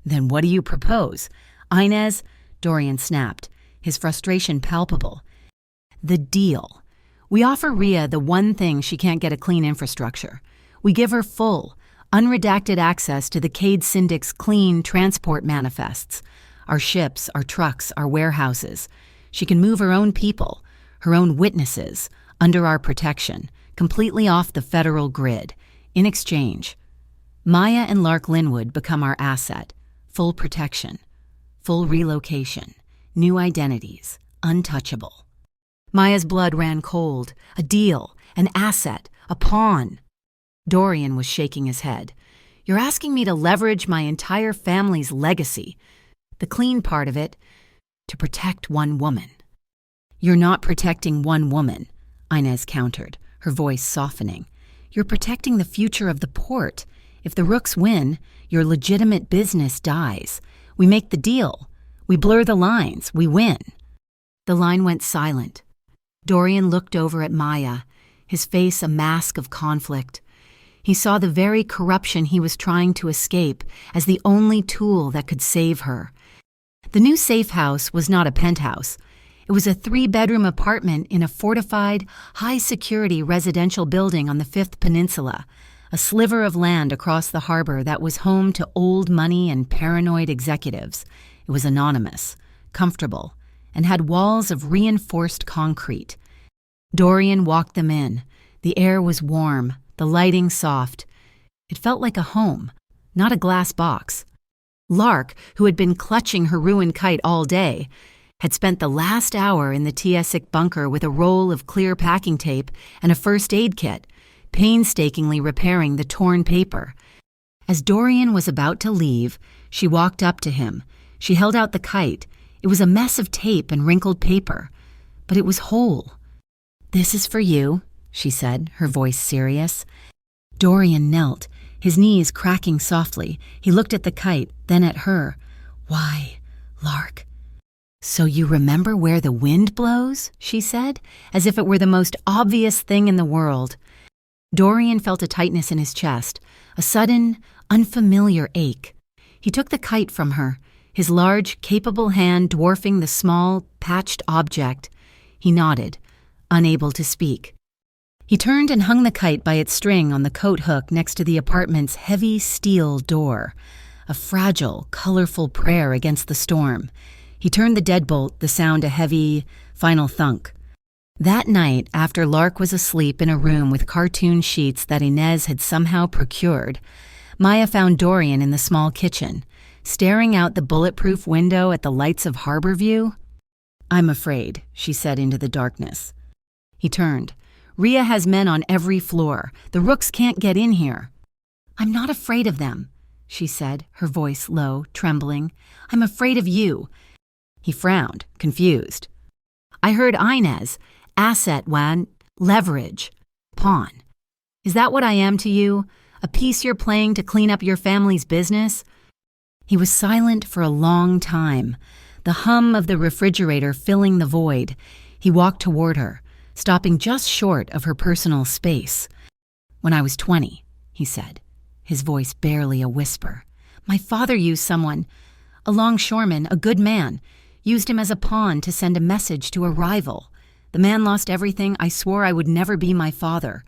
Then what do you propose? Inez, Dorian snapped, his frustration palpable. The deal. We offer Rhea the one thing she can't get: a clean infrastructure. We give her full, unredacted access to the Cade Syndic's clean transport manifests. Our ships, our trucks, our warehouses. She can move her own people, her own witnesses, under our protection, completely off the federal grid. In exchange, Maya and Lark Linwood become our asset. Full protection, full relocation, new identities, untouchable. Maya's blood ran cold. A deal, an asset, a pawn. Dorian was shaking his head. You're asking me to leverage my entire family's legacy. The clean part of it, to protect one woman. You're not protecting one woman, Inez countered, her voice softening. You're protecting the future of the port. If the Rooks win, your legitimate business dies. We make the deal. We blur the lines. We win. The line went silent. Dorian looked over at Maya, his face a mask of conflict. He saw the very corruption he was trying to escape as the only tool that could save her. The new safe house was not a penthouse. It was a 3-bedroom apartment in a fortified, high-security residential building on the Fifth Peninsula, a sliver of land across the harbor that was home to old money and paranoid executives. It was anonymous, comfortable, and had walls of reinforced concrete. Dorian walked them in. The air was warm, the lighting soft. It felt like a home, not a glass box. Lark, who had been clutching her ruined kite all day, had spent the last hour in the TSIC bunker with a roll of clear packing tape and a first aid kit, painstakingly repairing the torn paper. As Dorian was about to leave, she walked up to him. She held out the kite. It was a mess of tape and wrinkled paper, but it was whole. This is for you, she said, her voice serious. Dorian knelt, his knees cracking softly. He looked at the kite, then at her. Why, Lark? So you remember where the wind blows? She said, as if it were the most obvious thing in the world. Dorian felt a tightness in his chest, a sudden, unfamiliar ache. He took the kite from her, his large, capable hand dwarfing the small, patched object. He nodded, unable to speak. He turned and hung the kite by its string on the coat hook next to the apartment's heavy steel door, a fragile, colorful prayer against the storm. He turned the deadbolt, the sound a heavy, final thunk. That night, after Lark was asleep in a room with cartoon sheets that Inez had somehow procured, Maya found Dorian in the small kitchen, staring out the bulletproof window at the lights of Harborview. I'm afraid, she said into the darkness. He turned. Rhea has men on every floor. The rooks can't get in here. I'm not afraid of them, she said, her voice low, trembling. I'm afraid of you. He frowned, confused. I heard Inez, asset wan, leverage, pawn. Is that what I am to you? A piece you're playing to clean up your family's business? He was silent for a long time, the hum of the refrigerator filling the void. He walked toward her, stopping just short of her personal space. When I was 20, he said, his voice barely a whisper. My father used someone, a longshoreman, a good man, used him as a pawn to send a message to a rival. The man lost everything. I swore I would never be my father.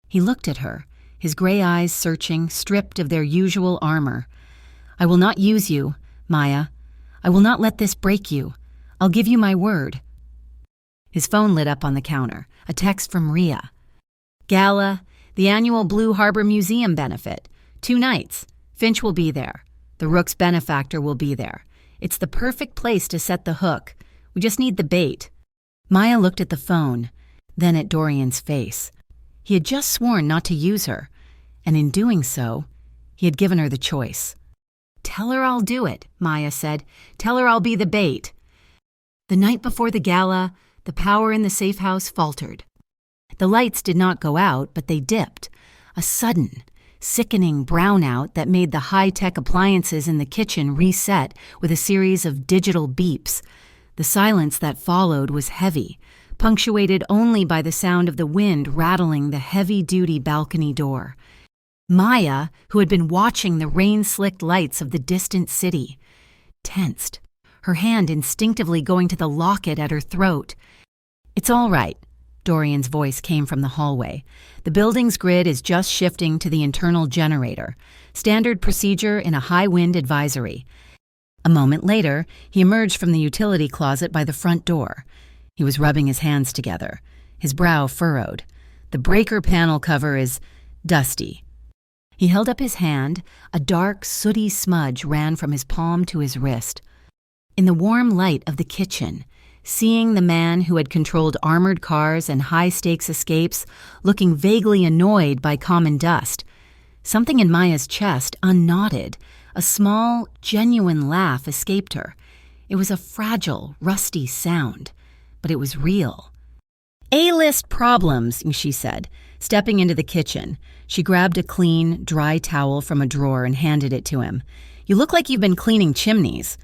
He looked at her, his gray eyes searching, stripped of their usual armor. I will not use you, Maya. I will not let this break you. I'll give you my word. His phone lit up on the counter, a text from Rhea. Gala, the annual Blue Harbor Museum benefit. 2 nights. Finch will be there. The Rook's benefactor will be there. It's the perfect place to set the hook. We just need the bait. Maya looked at the phone, then at Dorian's face. He had just sworn not to use her, and in doing so, he had given her the choice. Tell her I'll do it, Maya said. Tell her I'll be the bait. The night before the gala, the power in the safe house faltered. The lights did not go out, but they dipped. A sudden, sickening brownout that made the high-tech appliances in the kitchen reset with a series of digital beeps. The silence that followed was heavy, punctuated only by the sound of the wind rattling the heavy-duty balcony door. Maya, who had been watching the rain-slicked lights of the distant city, tensed, her hand instinctively going to the locket at her throat. It's all right, Dorian's voice came from the hallway. The building's grid is just shifting to the internal generator. Standard procedure in a high-wind advisory. A moment later, he emerged from the utility closet by the front door. He was rubbing his hands together, his brow furrowed. The breaker panel cover is dusty. He held up his hand. A dark, sooty smudge ran from his palm to his wrist. In the warm light of the kitchen, seeing the man who had controlled armored cars and high-stakes escapes looking vaguely annoyed by common dust, something in Maya's chest unknotted. A small, genuine laugh escaped her. It was a fragile, rusty sound, but it was real. A-list problems, she said, stepping into the kitchen. She grabbed a clean, dry towel from a drawer and handed it to him. You look like you've been cleaning chimneys.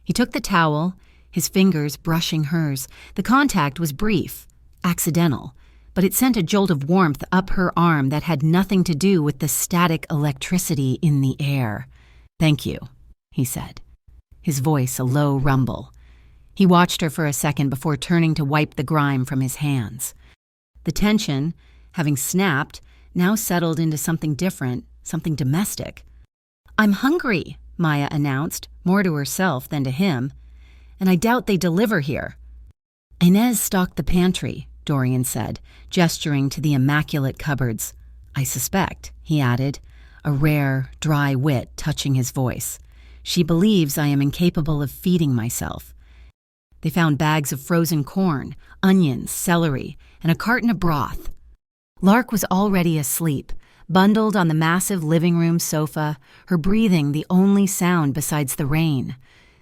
He took the towel, his fingers brushing hers. The contact was brief, accidental, but it sent a jolt of warmth up her arm that had nothing to do with the static electricity in the air. Thank you, he said, his voice a low rumble. He watched her for a second before turning to wipe the grime from his hands. The tension, having snapped, now settled into something different, something domestic. I'm hungry, Maya announced, more to herself than to him, and I doubt they deliver here. Inez stocked the pantry, Dorian said, gesturing to the immaculate cupboards. I suspect, he added, a rare, dry wit touching his voice. She believes I am incapable of feeding myself. They found bags of frozen corn, onions, celery, and a carton of broth. Lark was already asleep, bundled on the massive living room sofa, her breathing the only sound besides the rain.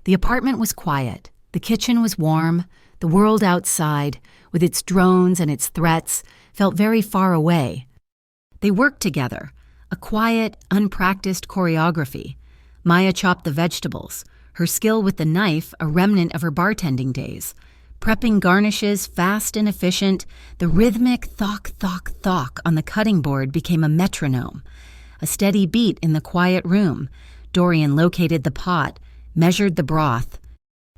The apartment was quiet. The kitchen was warm. The world outside, with its drones and its threats, felt very far away. They worked together, a quiet, unpracticed choreography. Maya chopped the vegetables, her skill with the knife a remnant of her bartending days. Prepping garnishes fast and efficient, the rhythmic thock, thock, thock on the cutting board became a metronome. A steady beat in the quiet room. Dorian located the pot, measured the broth.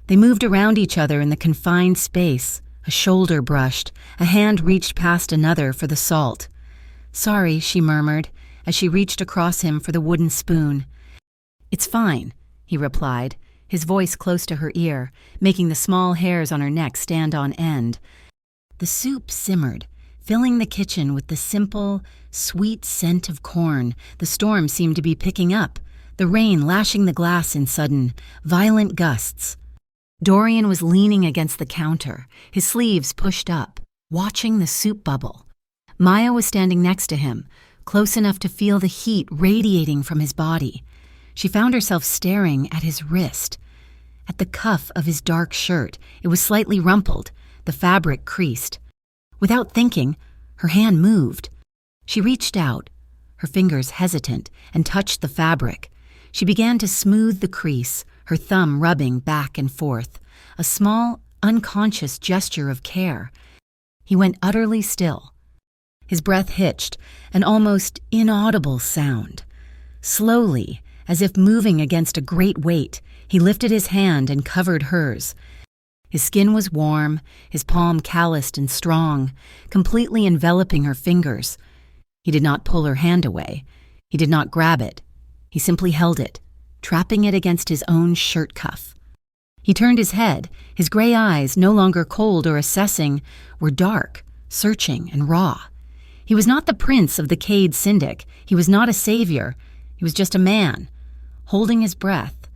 They moved around each other in the confined space. A shoulder brushed, a hand reached past another for the salt. Sorry, she murmured, as she reached across him for the wooden spoon. It's fine, he replied, his voice close to her ear, making the small hairs on her neck stand on end. The soup simmered, filling the kitchen with the simple, sweet scent of corn. The storm seemed to be picking up, the rain lashing the glass in sudden, violent gusts. Dorian was leaning against the counter, his sleeves pushed up, watching the soup bubble. Maya was standing next to him, close enough to feel the heat radiating from his body. She found herself staring at his wrist. At the cuff of his dark shirt, it was slightly rumpled, the fabric creased. Without thinking, her hand moved. She reached out, her fingers hesitant, and touched the fabric. She began to smooth the crease, her thumb rubbing back and forth, a small, unconscious gesture of care. He went utterly still. His breath hitched, an almost inaudible sound. Slowly, as if moving against a great weight, he lifted his hand and covered hers. His skin was warm, his palm calloused and strong, completely enveloping her fingers. He did not pull her hand away. He did not grab it. He simply held it, trapping it against his own shirt cuff. He turned his head. His gray eyes, no longer cold or assessing, were dark, searching, and raw. He was not the prince of the Cade Syndic. He was not a savior. He was just a man, holding his breath,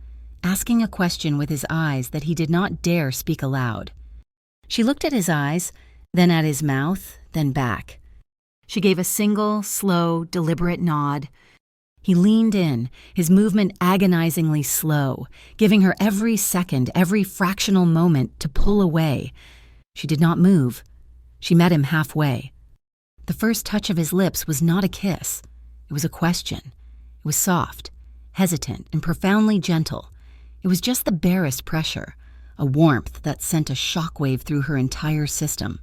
asking a question with his eyes that he did not dare speak aloud. She looked at his eyes, then at his mouth, then back. She gave a single, slow, deliberate nod. He leaned in, his movement agonizingly slow, giving her every second, every fractional moment to pull away. She did not move. She met him halfway. The first touch of his lips was not a kiss. It was a question. It was soft, hesitant, and profoundly gentle. It was just the barest pressure, a warmth that sent a shockwave through her entire system.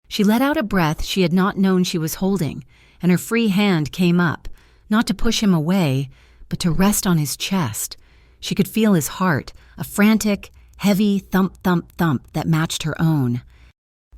She let out a breath she had not known she was holding, and her free hand came up, not to push him away, but to rest on his chest. She could feel his heart, a frantic, heavy thump, thump, thump that matched her own.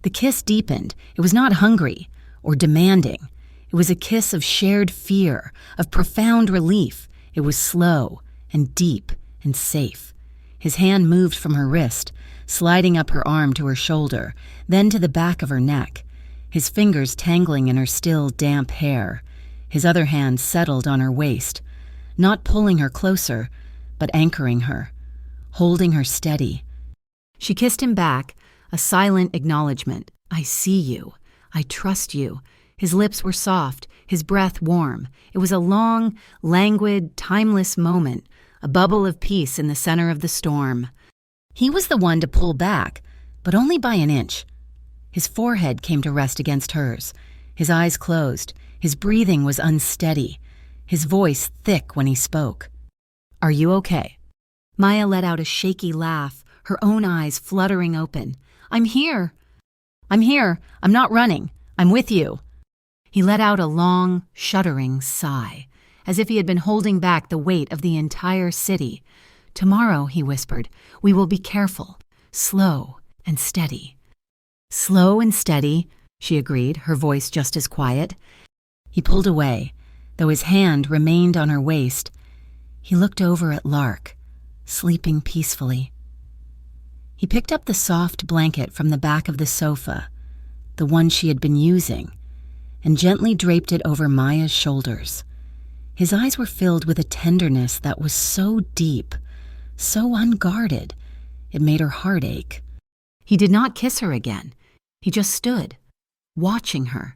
The kiss deepened. It was not hungry or demanding. It was a kiss of shared fear, of profound relief. It was slow and deep and safe. His hand moved from her wrist, sliding up her arm to her shoulder, then to the back of her neck, his fingers tangling in her still damp hair. His other hand settled on her waist, not pulling her closer, but anchoring her, holding her steady. She kissed him back, a silent acknowledgement. I see you. I trust you. His lips were soft, his breath warm. It was a long, languid, timeless moment, a bubble of peace in the center of the storm. He was the one to pull back, but only by an inch. His forehead came to rest against hers, his eyes closed. His breathing was unsteady, his voice thick when he spoke. Are you okay? Maya let out a shaky laugh, her own eyes fluttering open. I'm here. I'm here. I'm not running. I'm with you. He let out a long, shuddering sigh, as if he had been holding back the weight of the entire city. Tomorrow, he whispered, we will be careful, slow and steady. Slow and steady, she agreed, her voice just as quiet. He pulled away, though his hand remained on her waist. He looked over at Lark, sleeping peacefully. He picked up the soft blanket from the back of the sofa, the one she had been using, and gently draped it over Maya's shoulders. His eyes were filled with a tenderness that was so deep, so unguarded, it made her heart ache. He did not kiss her again. He just stood, watching her,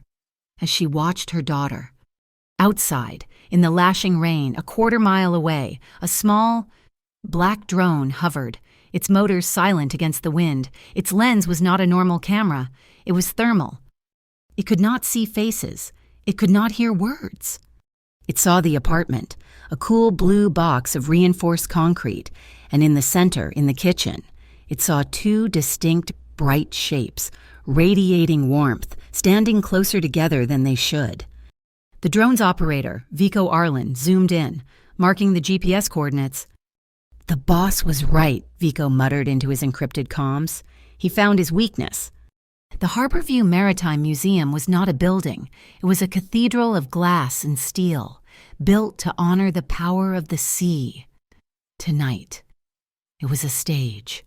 as she watched her daughter. Outside, in the lashing rain, a quarter-mile away, a small, black drone hovered, its motors silent against the wind. Its lens was not a normal camera. It was thermal. It could not see faces. It could not hear words. It saw the apartment, a cool blue box of reinforced concrete, and in the center, in the kitchen, it saw two distinct, bright shapes, radiating warmth, standing closer together than they should. The drone's operator, Vico Arlen, zoomed in, marking the GPS coordinates. The boss was right, Vico muttered into his encrypted comms. He found his weakness. The Harborview Maritime Museum was not a building. It was a cathedral of glass and steel, built to honor the power of the sea. Tonight, it was a stage.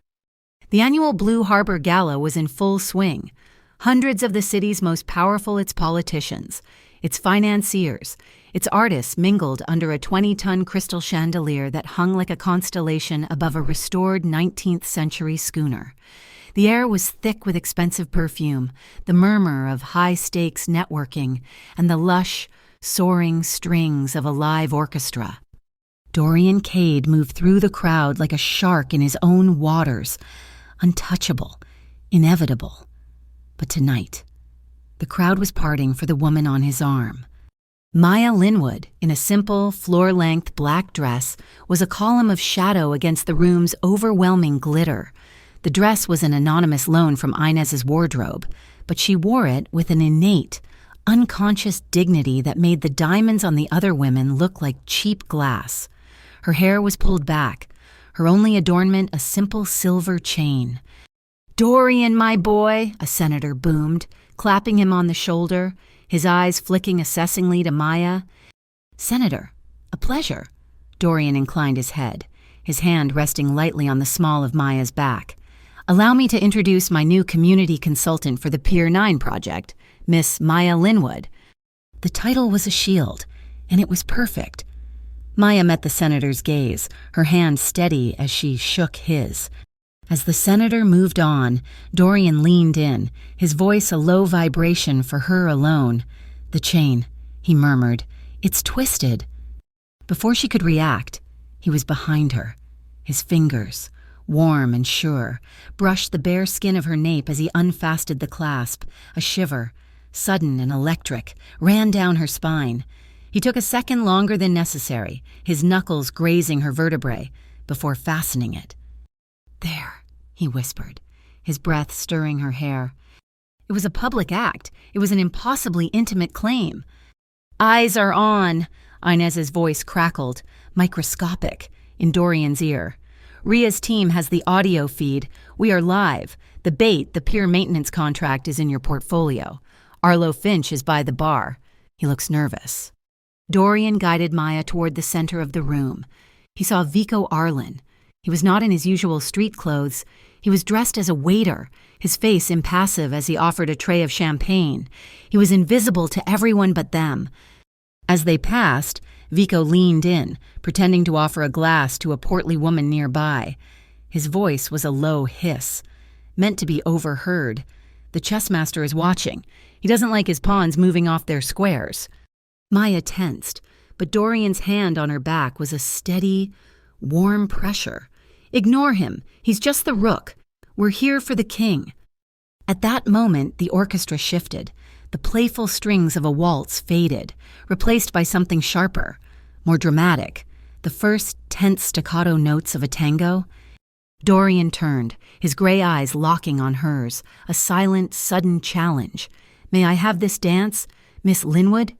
The annual Blue Harbor Gala was in full swing. Hundreds of the city's most powerful its politicians, its financiers, Its artists mingled under a 20-ton crystal chandelier that hung like a constellation above a restored 19th-century schooner. The air was thick with expensive perfume, the murmur of high-stakes networking, and the lush, soaring strings of a live orchestra. Dorian Cade moved through the crowd like a shark in his own waters, untouchable, inevitable. But tonight, the crowd was parting for the woman on his arm. Maya Linwood, in a simple, floor-length black dress, was a column of shadow against the room's overwhelming glitter. The dress was an anonymous loan from Inez's wardrobe, but she wore it with an innate, unconscious dignity that made the diamonds on the other women look like cheap glass. Her hair was pulled back, her only adornment a simple silver chain. "Dorian, my boy," a senator boomed, clapping him on the shoulder, his eyes flicking assessingly to Maya. "Senator, a pleasure." Dorian inclined his head, his hand resting lightly on the small of Maya's back. "Allow me to introduce my new community consultant for the Pier 9 project, Miss Maya Linwood." The title was a shield, and it was perfect. Maya met the senator's gaze, her hand steady as she shook his. As the senator moved on, Dorian leaned in, his voice a low vibration for her alone. "The chain," he murmured. "It's twisted." Before she could react, he was behind her. His fingers, warm and sure, brushed the bare skin of her nape as he unfastened the clasp. A shiver, sudden and electric, ran down her spine. He took a second longer than necessary, his knuckles grazing her vertebrae, before fastening it. "There," he whispered, his breath stirring her hair. It was a public act. It was an impossibly intimate claim. "Eyes are on," Inez's voice crackled, microscopic, in Dorian's ear. "Ria's team has the audio feed. We are live. The bait, the pier maintenance contract, is in your portfolio. Arlo Finch is by the bar." He looks nervous. Dorian guided Maya toward the center of the room. He saw Vico Arlen. He was not in his usual street clothes. He was dressed as a waiter, his face impassive as he offered a tray of champagne. He was invisible to everyone but them. As they passed, Vico leaned in, pretending to offer a glass to a portly woman nearby. His voice was a low hiss, meant to be overheard. "The chessmaster is watching. He doesn't like his pawns moving off their squares." Maya tensed, but Dorian's hand on her back was a steady, warm pressure. "Ignore him. He's just the rook. We're here for the king." At that moment, the orchestra shifted. The playful strings of a waltz faded, replaced by something sharper, more dramatic, the first tense staccato notes of a tango. Dorian turned, his gray eyes locking on hers, a silent, sudden challenge. "May I have this dance, Miss Linwood?"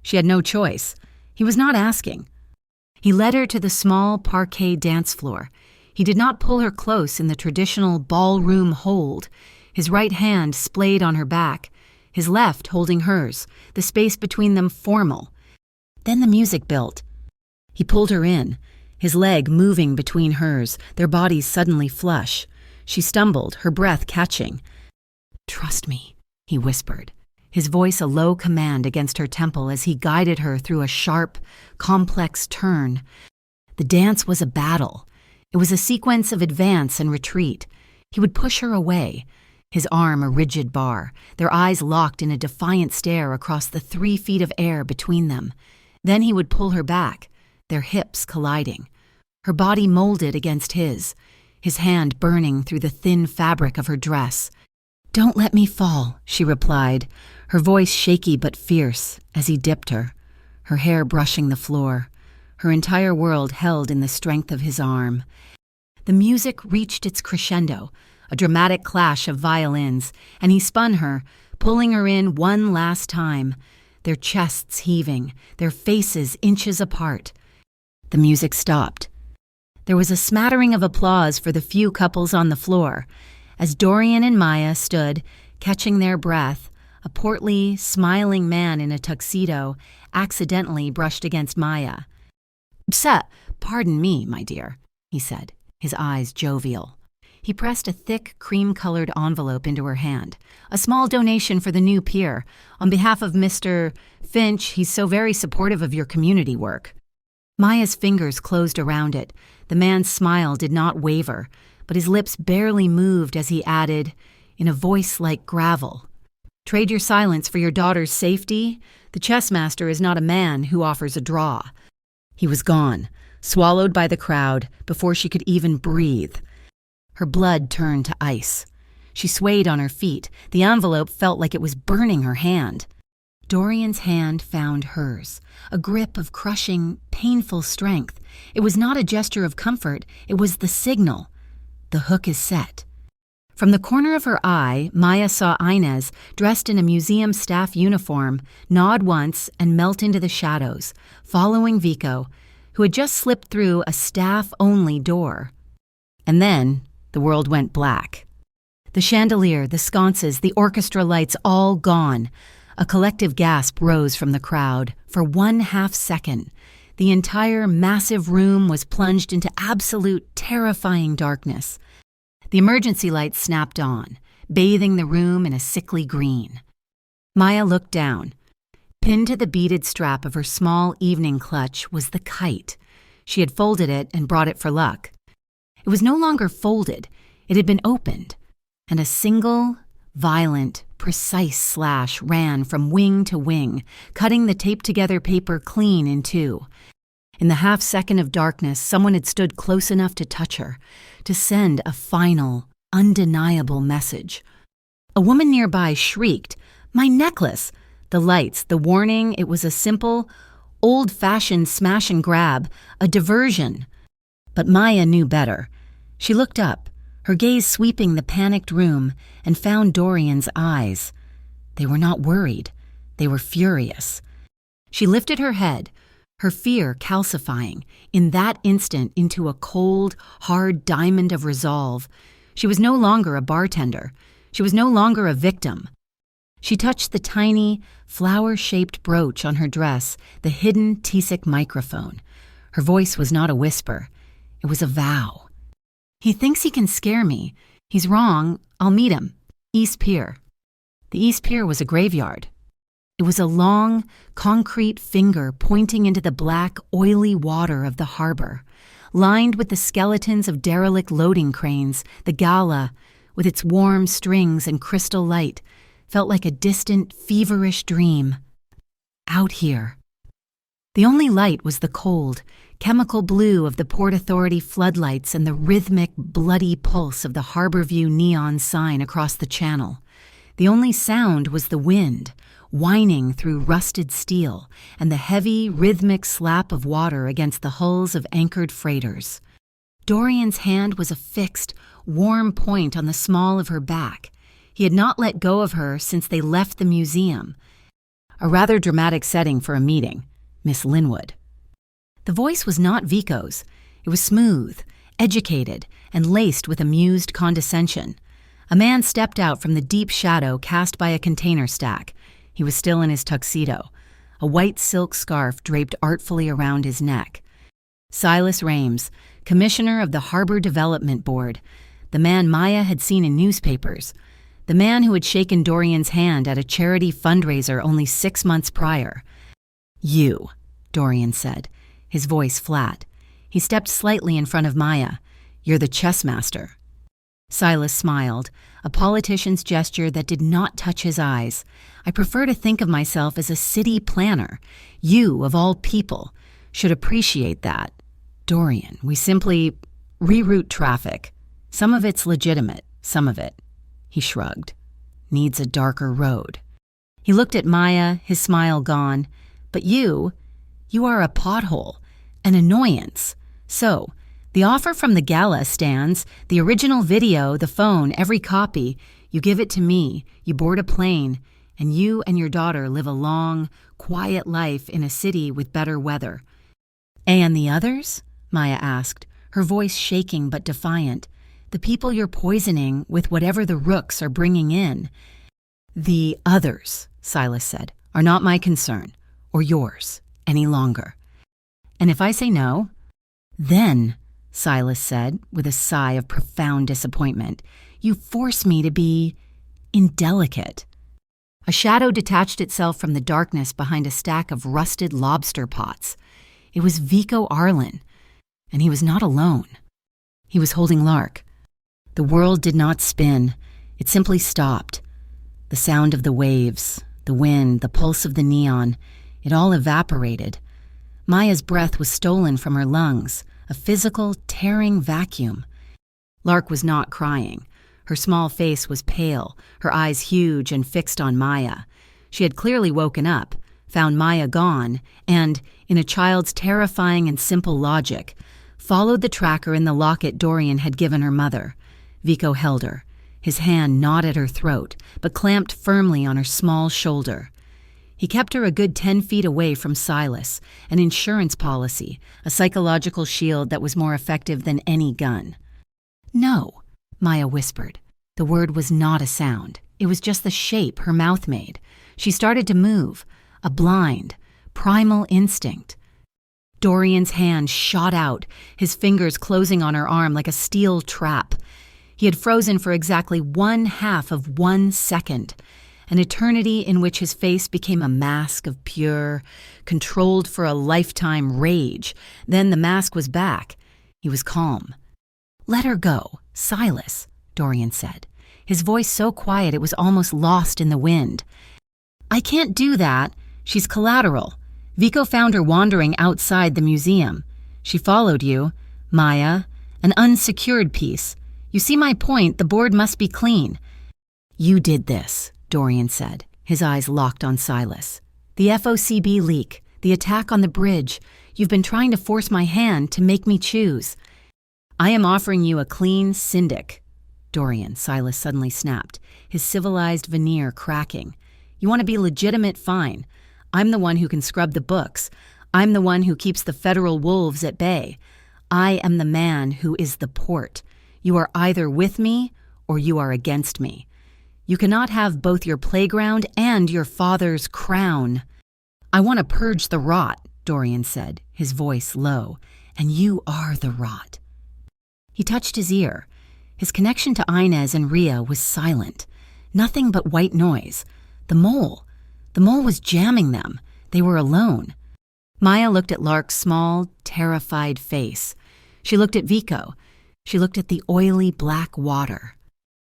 She had no choice. He was not asking. He led her to the small parquet dance floor. He did not pull her close in the traditional ballroom hold, his right hand splayed on her back, his left holding hers, the space between them formal. Then the music built. He pulled her in, his leg moving between hers, their bodies suddenly flush. She stumbled, her breath catching. "Trust me," he whispered, his voice a low command against her temple as he guided her through a sharp, complex turn. The dance was a battle. It was a sequence of advance and retreat. He would push her away, his arm a rigid bar, their eyes locked in a defiant stare across the 3 feet of air between them. Then he would pull her back, their hips colliding, her body molded against his hand burning through the thin fabric of her dress. "Don't let me fall," she replied, her voice shaky but fierce as he dipped her, her hair brushing the floor, her entire world held in the strength of his arm. The music reached its crescendo, a dramatic clash of violins, and he spun her, pulling her in one last time, their chests heaving, their faces inches apart. The music stopped. There was a smattering of applause for the few couples on the floor. As Dorian and Maya stood, catching their breath, a portly, smiling man in a tuxedo accidentally brushed against Maya. "Pardon me, my dear," he said, his eyes jovial. He pressed a thick, cream-colored envelope into her hand. A small donation for the new pier. On behalf of Mr. Finch, he's so very supportive of your community work. Maya's fingers closed around it. The man's smile did not waver, but his lips barely moved as he added, in a voice like gravel, "Trade your silence for your daughter's safety? The chess master is not a man who offers a draw." He was gone, swallowed by the crowd before she could even breathe. Her blood turned to ice. She swayed on her feet. The envelope felt like it was burning her hand. Dorian's hand found hers, a grip of crushing, painful strength. It was not a gesture of comfort, it was the signal. The hook is set. From the corner of her eye, Maya saw Inez, dressed in a museum staff uniform, nod once and melt into the shadows, following Vico, who had just slipped through a staff-only door. And then the world went black. The chandelier, the sconces, the orchestra lights all gone. A collective gasp rose from the crowd. For 1/2 second, the entire massive room was plunged into absolute terrifying darkness. The emergency lights snapped on, bathing the room in a sickly green. Maya looked down. Pinned to the beaded strap of her small evening clutch was the kite. She had folded it and brought it for luck. It was no longer folded. It had been opened, and a single, violent, precise slash ran from wing to wing, cutting the taped-together paper clean in two. In the half-second of darkness, someone had stood close enough to touch her, to send a final, undeniable message. A woman nearby shrieked, "My necklace!" The lights, the warning, it was a simple, old-fashioned smash and grab, a diversion. But Maya knew better. She looked up, her gaze sweeping the panicked room, and found Dorian's eyes. They were not worried. They were furious. She lifted her head, her fear calcifying, in that instant, into a cold, hard diamond of resolve. She was no longer a bartender. She was no longer a victim. She touched the tiny, flower-shaped brooch on her dress, the hidden Tesic microphone. Her voice was not a whisper. It was a vow. "He thinks he can scare me. He's wrong. I'll meet him. East Pier." The East Pier was a graveyard. It was a long, concrete finger pointing into the black, oily water of the harbor, lined with the skeletons of derelict loading cranes. The gala, with its warm strings and crystal light, felt like a distant, feverish dream. Out here. The only light was the cold, chemical blue of the Port Authority floodlights and the rhythmic, bloody pulse of the Harborview neon sign across the channel. The only sound was the wind, whining through rusted steel, and the heavy, rhythmic slap of water against the hulls of anchored freighters. Dorian's hand was a fixed, warm point on the small of her back. He had not let go of her since they left the museum. A rather dramatic setting for a meeting. Miss Linwood. The voice was not Vico's. It was smooth, educated, and laced with amused condescension. A man stepped out from the deep shadow cast by a container stack. He was still in his tuxedo, a white silk scarf draped artfully around his neck. Silas Rames, commissioner of the Harbor Development Board, the man Maya had seen in newspapers, the man who had shaken Dorian's hand at a charity fundraiser only 6 months prior. "You," Dorian said, his voice flat. He stepped slightly in front of Maya. "You're the chess master." Silas smiled, a politician's gesture that did not touch his eyes. "I prefer to think of myself as a city planner. You, of all people, should appreciate that. Dorian, we simply reroute traffic. Some of it's legitimate, some of it," he shrugged, "needs a darker road." He looked at Maya, his smile gone. "But you are a pothole, an annoyance. So, the offer from the gala stands, the original video, the phone, every copy. You give it to me, you board a plane, and you and your daughter live a long, quiet life in a city with better weather." "And the others?" Maya asked, her voice shaking but defiant. "The people you're poisoning with whatever the rooks are bringing in." "The others," Silas said, "are not my concern, or yours, any longer." "And if I say no?" "Then," Silas said, with a sigh of profound disappointment. You force me to be indelicate. A shadow detached itself from the darkness behind a stack of rusted lobster pots. It was Vico Arlen, and he was not alone. He was holding Lark. The world did not spin. It simply stopped. The sound of the waves, the wind, the pulse of the neon, it all evaporated. Maya's breath was stolen from her lungs, a physical, tearing vacuum. Lark was not crying. Her small face was pale, her eyes huge and fixed on Maya. She had clearly woken up, found Maya gone, and, in a child's terrifying and simple logic, followed the tracker in the locket Dorian had given her mother. Vico held her, his hand not at her throat, but clamped firmly on her small shoulder. He kept her a good 10 feet away from Silas, an insurance policy, a psychological shield that was more effective than any gun. No, Maya whispered. The word was not a sound. It was just the shape her mouth made. She started to move, a blind, primal instinct. Dorian's hand shot out, his fingers closing on her arm like a steel trap. He had frozen for exactly 1/2 of 1 second, an eternity in which his face became a mask of pure, controlled for a lifetime rage. Then the mask was back. He was calm. Let her go, Silas, Dorian said, his voice so quiet it was almost lost in the wind. I can't do that. She's collateral. Vico found her wandering outside the museum. She followed you, Maya, an unsecured piece. You see my point, the board must be clean. You did this, Dorian said, his eyes locked on Silas. The FOCB leak, the attack on the bridge. You've been trying to force my hand to make me choose. I am offering you a clean syndic. Dorian, Silas suddenly snapped, his civilized veneer cracking. You want to be legitimate, fine. I'm the one who can scrub the books. I'm the one who keeps the federal wolves at bay. I am the man who is the port. You are either with me or you are against me. You cannot have both your playground and your father's crown. I want to purge the rot, Dorian said, his voice low, and you are the rot. He touched his ear. His connection to Inez and Rhea was silent. Nothing but white noise. The mole was jamming them. They were alone. Maya looked at Lark's small, terrified face. She looked at Vico. She looked at the oily black water.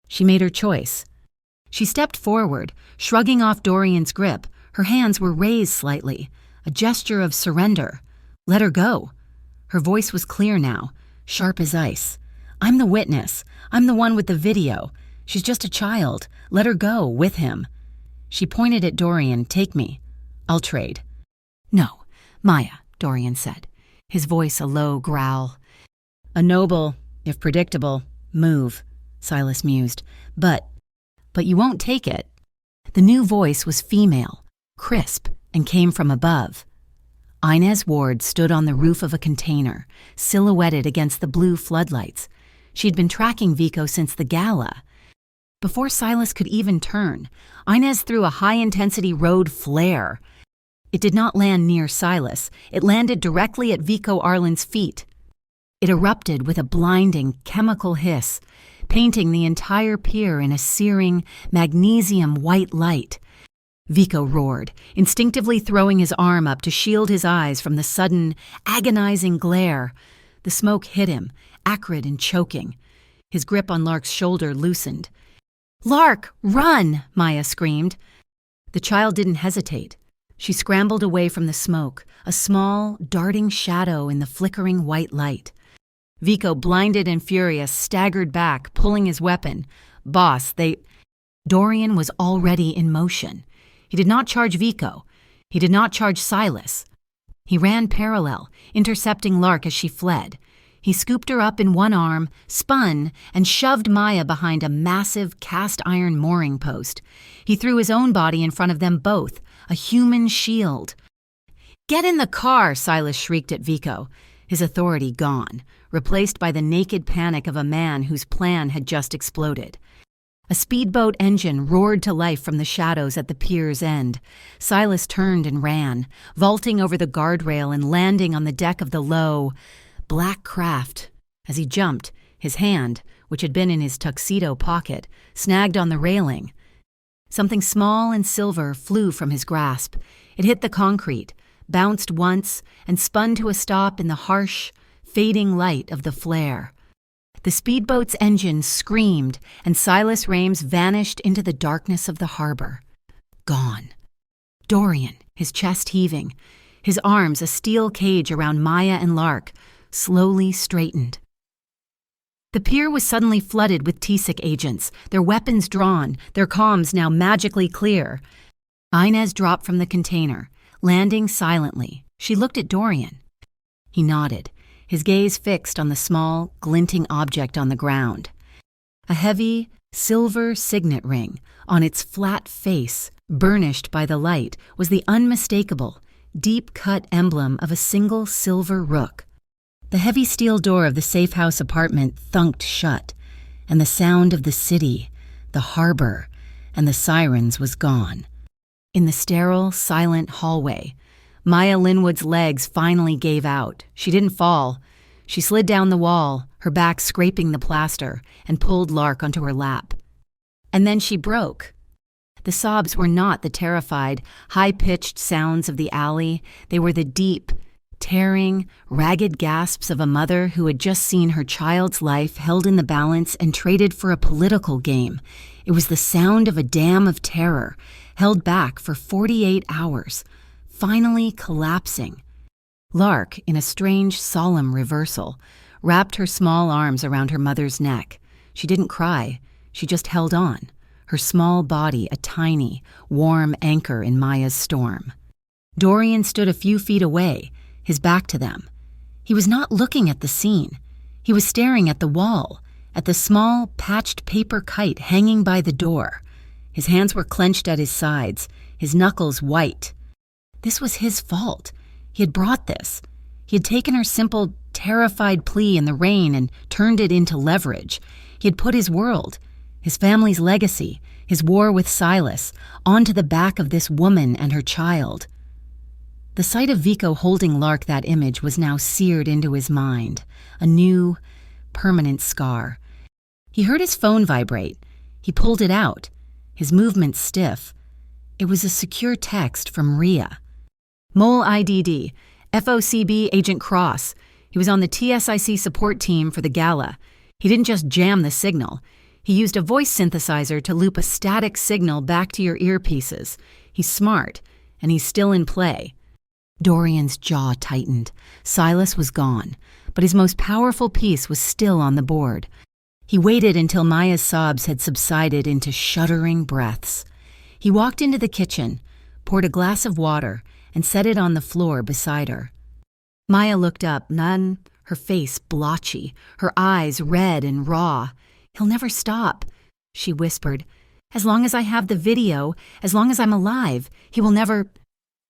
She made her choice. She stepped forward, shrugging off Dorian's grip. Her hands were raised slightly, a gesture of surrender. Let her go. Her voice was clear now, sharp as ice. I'm the witness. I'm the one with the video. She's just a child. Let her go, with him. She pointed at Dorian. Take me. I'll trade. No, Maya, Dorian said, his voice a low growl. A noble, if predictable, move, Silas mused. But you won't take it. The new voice was female, crisp, and came from above. Inez Ward stood on the roof of a container, silhouetted against the blue floodlights. She'd been tracking Vico since the gala. Before Silas could even turn, Inez threw a high-intensity road flare. It did not land near Silas. It landed directly at Vico Arlen's feet. It erupted with a blinding, chemical hiss, painting the entire pier in a searing, magnesium-white light. Vico roared, instinctively throwing his arm up to shield his eyes from the sudden, agonizing glare. The smoke hit him, acrid and choking. His grip on Lark's shoulder loosened. "Lark, run!" Maya screamed. The child didn't hesitate. She scrambled away from the smoke, a small, darting shadow in the flickering white light. Vico, blinded and furious, staggered back, pulling his weapon. Boss, Dorian was already in motion. He did not charge Vico. He did not charge Silas. He ran parallel, intercepting Lark as she fled. He scooped her up in one arm, spun, and shoved Maya behind a massive cast-iron mooring post. He threw his own body in front of them both, a human shield. "Get in the car!" Silas shrieked at Vico, his authority gone, replaced by the naked panic of a man whose plan had just exploded. A speedboat engine roared to life from the shadows at the pier's end. Silas turned and ran, vaulting over the guardrail and landing on the deck of the low, black craft As he jumped, his hand, which had been in his tuxedo pocket, snagged on the railing. Something small and silver flew from his grasp. It hit the concrete, bounced once, and spun to a stop in the harsh, fading light of the flare. The speedboat's engine screamed, and Silas Rames vanished into the darkness of the harbor. Gone. Dorian, his chest heaving, his arms a steel cage around Maya and Lark, slowly straightened. The pier was suddenly flooded with TSIC agents, their weapons drawn, their comms now magically clear. Inez dropped from the container, landing silently. She looked at Dorian. He nodded, his gaze fixed on the small, glinting object on the ground. A heavy, silver signet ring on its flat face, burnished by the light, was the unmistakable, deep-cut emblem of a single silver rook. The heavy steel door of the safe house apartment thunked shut, and the sound of the city, the harbor, and the sirens was gone. In the sterile, silent hallway, Maya Linwood's legs finally gave out. She didn't fall. She slid down the wall, her back scraping the plaster, and pulled Lark onto her lap. And then she broke. The sobs were not the terrified, high-pitched sounds of the alley. They were the deep, tearing, ragged gasps of a mother who had just seen her child's life held in the balance and traded for a political game. It was the sound of a dam of terror, held back for 48 hours, finally collapsing. Lark, in a strange, solemn reversal, wrapped her small arms around her mother's neck. She didn't cry. She just held on, her small body a tiny, warm anchor in Maya's storm. Dorian stood a few feet away, his back to them. He was not looking at the scene. He was staring at the wall, at the small, patched paper kite hanging by the door. His hands were clenched at his sides, his knuckles white. This was his fault. He had brought this. He had taken her simple, terrified plea in the rain and turned it into leverage. He had put his world, his family's legacy, his war with Silas, onto the back of this woman and her child. The sight of Vico holding Lark that image was now seared into his mind, a new, permanent scar. He heard his phone vibrate. He pulled it out, his movements stiff. It was a secure text from Rhea. Mole IDD, FOCB Agent Cross. He was on the TSIC support team for the gala. He didn't just jam the signal. He used a voice synthesizer to loop a static signal back to your earpieces. He's smart, and he's still in play. Dorian's jaw tightened. Silas was gone, but his most powerful piece was still on the board. He waited until Maya's sobs had subsided into shuddering breaths. He walked into the kitchen, poured a glass of water, and set it on the floor beside her. Maya looked up, her face blotchy, her eyes red and raw. "He'll never stop," she whispered. "As long as I have the video, as long as I'm alive, he will never...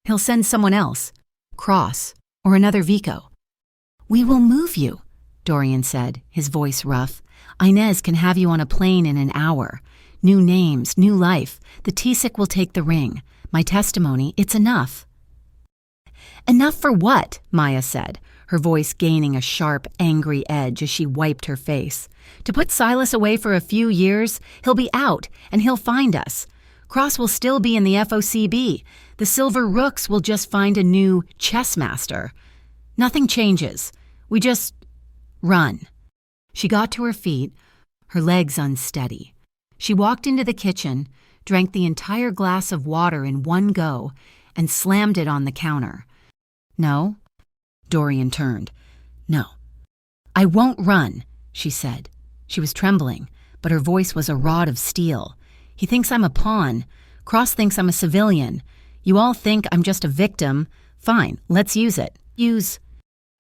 He'll send someone else. Cross, or another Vico." "We will move you," Dorian said, his voice rough. "Inez can have you on a plane in an hour. New names, new life. The TSIC will take the ring. My testimony, it's enough." "Enough for what?" Maya said, her voice gaining a sharp, angry edge as she wiped her face. "To put Silas away for a few years? He'll be out, and he'll find us. Cross will still be in the FOCB. The Silver Rooks will just find a new chess master. Nothing changes. We just run." She got to her feet, her legs unsteady. She walked into the kitchen, drank the entire glass of water in one go, and slammed it on the counter. "No?" Dorian turned. "No. I won't run," she said. She was trembling, but her voice was a rod of steel. "He thinks I'm a pawn. Cross thinks I'm a civilian. You all think I'm just a victim. Fine, let's use it. Use..."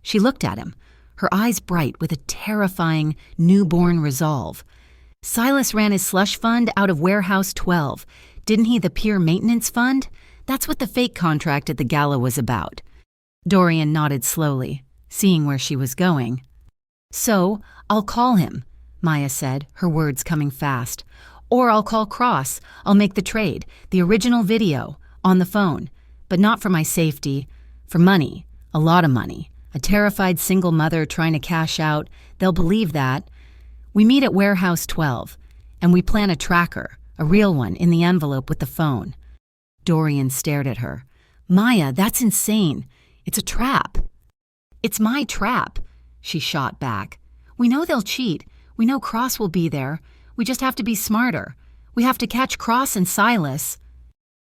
She looked at him, her eyes bright with a terrifying, newborn resolve. "Silas ran his slush fund out of Warehouse 12. Didn't he the Pier Maintenance Fund? That's what the fake contract at the gala was about." Dorian nodded slowly, seeing where she was going. "So, I'll call him," Maya said, her words coming fast. "Or I'll call Cross. I'll make the trade, the original video, on the phone. But not for my safety. For money, a lot of money. A terrified single mother trying to cash out, they'll believe that. We meet at Warehouse 12, and we plan a tracker, a real one, in the envelope with the phone. Dorian stared at her. Maya, that's insane. It's a trap. It's my trap, she shot back. We know they'll cheat. We know Cross will be there. We just have to be smarter. We have to catch Cross and Silas.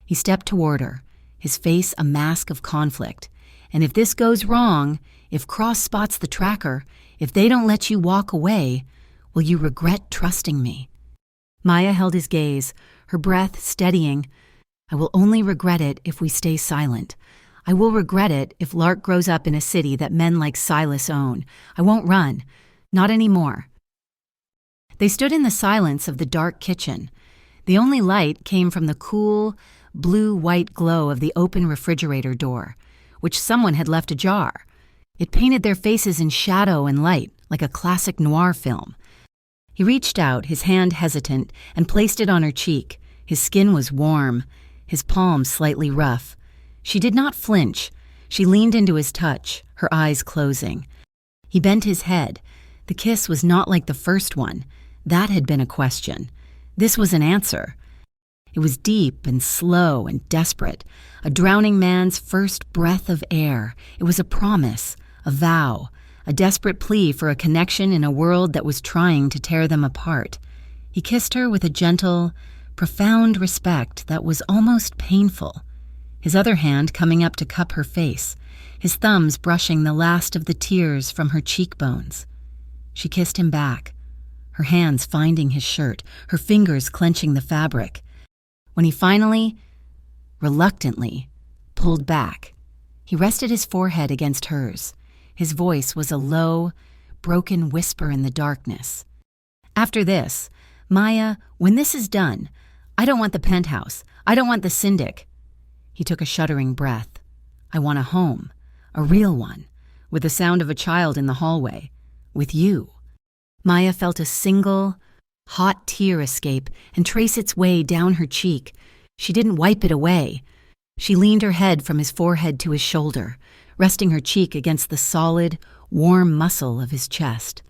He stepped toward her, his face a mask of conflict. And if this goes wrong, if Cross spots the tracker, if they don't let you walk away, will you regret trusting me? Maya held his gaze, her breath steadying. I will only regret it if we stay silent. I will regret it if Lark grows up in a city that men like Silas own. I won't run. Not anymore. They stood in the silence of the dark kitchen. The only light came from the cool, blue-white glow of the open refrigerator door, which someone had left ajar. It painted their faces in shadow and light, like a classic noir film. He reached out, his hand hesitant, and placed it on her cheek. His skin was warm, his palm slightly rough. She did not flinch. She leaned into his touch, her eyes closing. He bent his head. The kiss was not like the first one. That had been a question. This was an answer. It was deep and slow and desperate, a drowning man's first breath of air. It was a promise, a vow, a desperate plea for a connection in a world that was trying to tear them apart. He kissed her with a gentle, profound respect that was almost painful, his other hand coming up to cup her face, his thumbs brushing the last of the tears from her cheekbones. She kissed him back, her hands finding his shirt, her fingers clenching the fabric. When he finally, reluctantly, pulled back, he rested his forehead against hers. His voice was a low, broken whisper in the darkness. After this, Maya, when this is done, I don't want the penthouse. I don't want the Syndic. He took a shuddering breath. I want a home, a real one, with the sound of a child in the hallway, with you. Maya felt a single, hot tear escape and trace its way down her cheek. She didn't wipe it away. She leaned her head from his forehead to his shoulder, resting her cheek against the solid, warm muscle of his chest.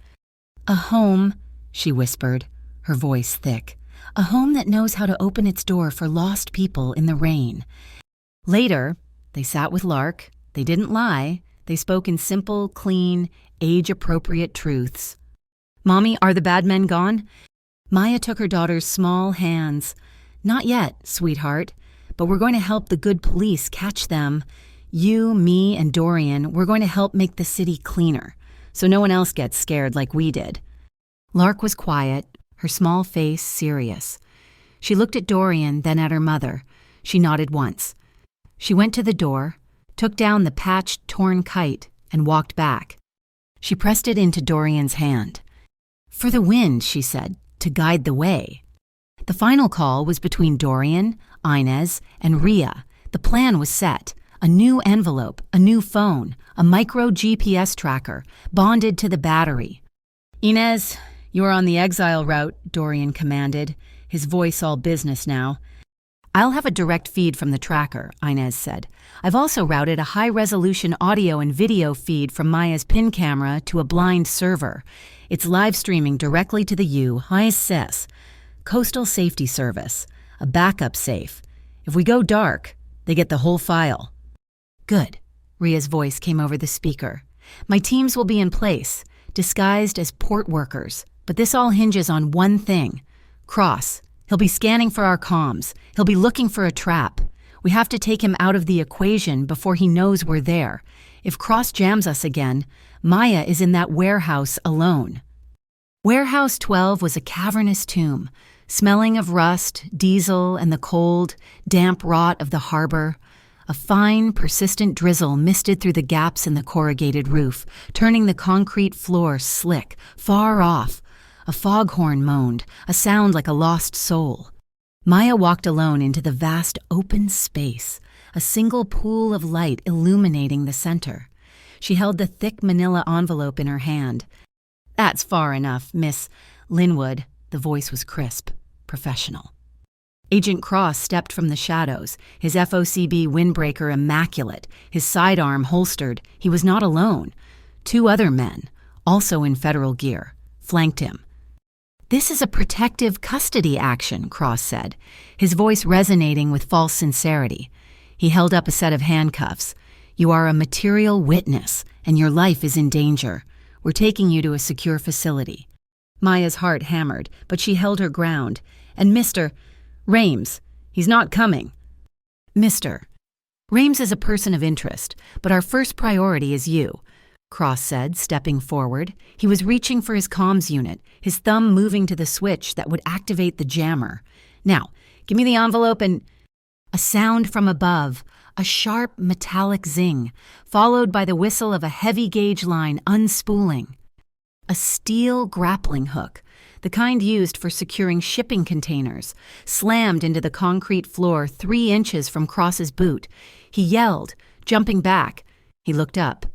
A home, she whispered, her voice thick. A home that knows how to open its door for lost people in the rain. Later, they sat with Lark. They didn't lie. They spoke in simple, clean, age-appropriate truths. Mommy, are the bad men gone? Maya took her daughter's small hands. Not yet, sweetheart, but we're going to help the good police catch them. You, me, and Dorian, we're going to help make the city cleaner, so no one else gets scared like we did. Lark was quiet, her small face serious. She looked at Dorian, then at her mother. She nodded once. She went to the door, took down the patched, torn kite, and walked back. She pressed it into Dorian's hand. For the wind, she said, to guide the way. The final call was between Dorian, Inez, and Rhea. The plan was set. A new envelope, a new phone, a micro GPS tracker, bonded to the battery. Inez, you're on the exile route, Dorian commanded, his voice all business now. I'll have a direct feed from the tracker, Inez said. I've also routed a high-resolution audio and video feed from Maya's PIN camera to a blind server. It's live streaming directly to the USS, Coastal Safety Service, a backup safe. If we go dark, they get the whole file. Good, Rhea's voice came over the speaker. My teams will be in place, disguised as port workers, but this all hinges on one thing. Cross. He'll be scanning for our comms. He'll be looking for a trap. We have to take him out of the equation before he knows we're there. If Cross jams us again, Maya is in that warehouse alone. Warehouse 12 was a cavernous tomb, smelling of rust, diesel, and the cold, damp rot of the harbor. A fine, persistent drizzle misted through the gaps in the corrugated roof, turning the concrete floor slick, far off. A foghorn moaned, a sound like a lost soul. Maya walked alone into the vast open space, a single pool of light illuminating the center. She held the thick manila envelope in her hand. That's far enough, Miss Linwood. The voice was crisp, professional. Agent Cross stepped from the shadows, his FOCB windbreaker immaculate, his sidearm holstered. He was not alone. 2 other men, also in federal gear, flanked him. "This is a protective custody action," Cross said, his voice resonating with false sincerity. He held up a set of handcuffs. "You are a material witness, and your life is in danger. We're taking you to a secure facility." Maya's heart hammered, but she held her ground. "And Mr. Rames, he's not coming." "Mr. Rames is a person of interest, but our first priority is you," Cross said, stepping forward. He was reaching for his comms unit, his thumb moving to the switch that would activate the jammer. "Now, give me the envelope and—" A sound from above, a sharp metallic zing, followed by the whistle of a heavy gauge line unspooling. A steel grappling hook, the kind used for securing shipping containers, slammed into the concrete floor 3 inches from Cross's boot. He yelled, jumping back. He looked up.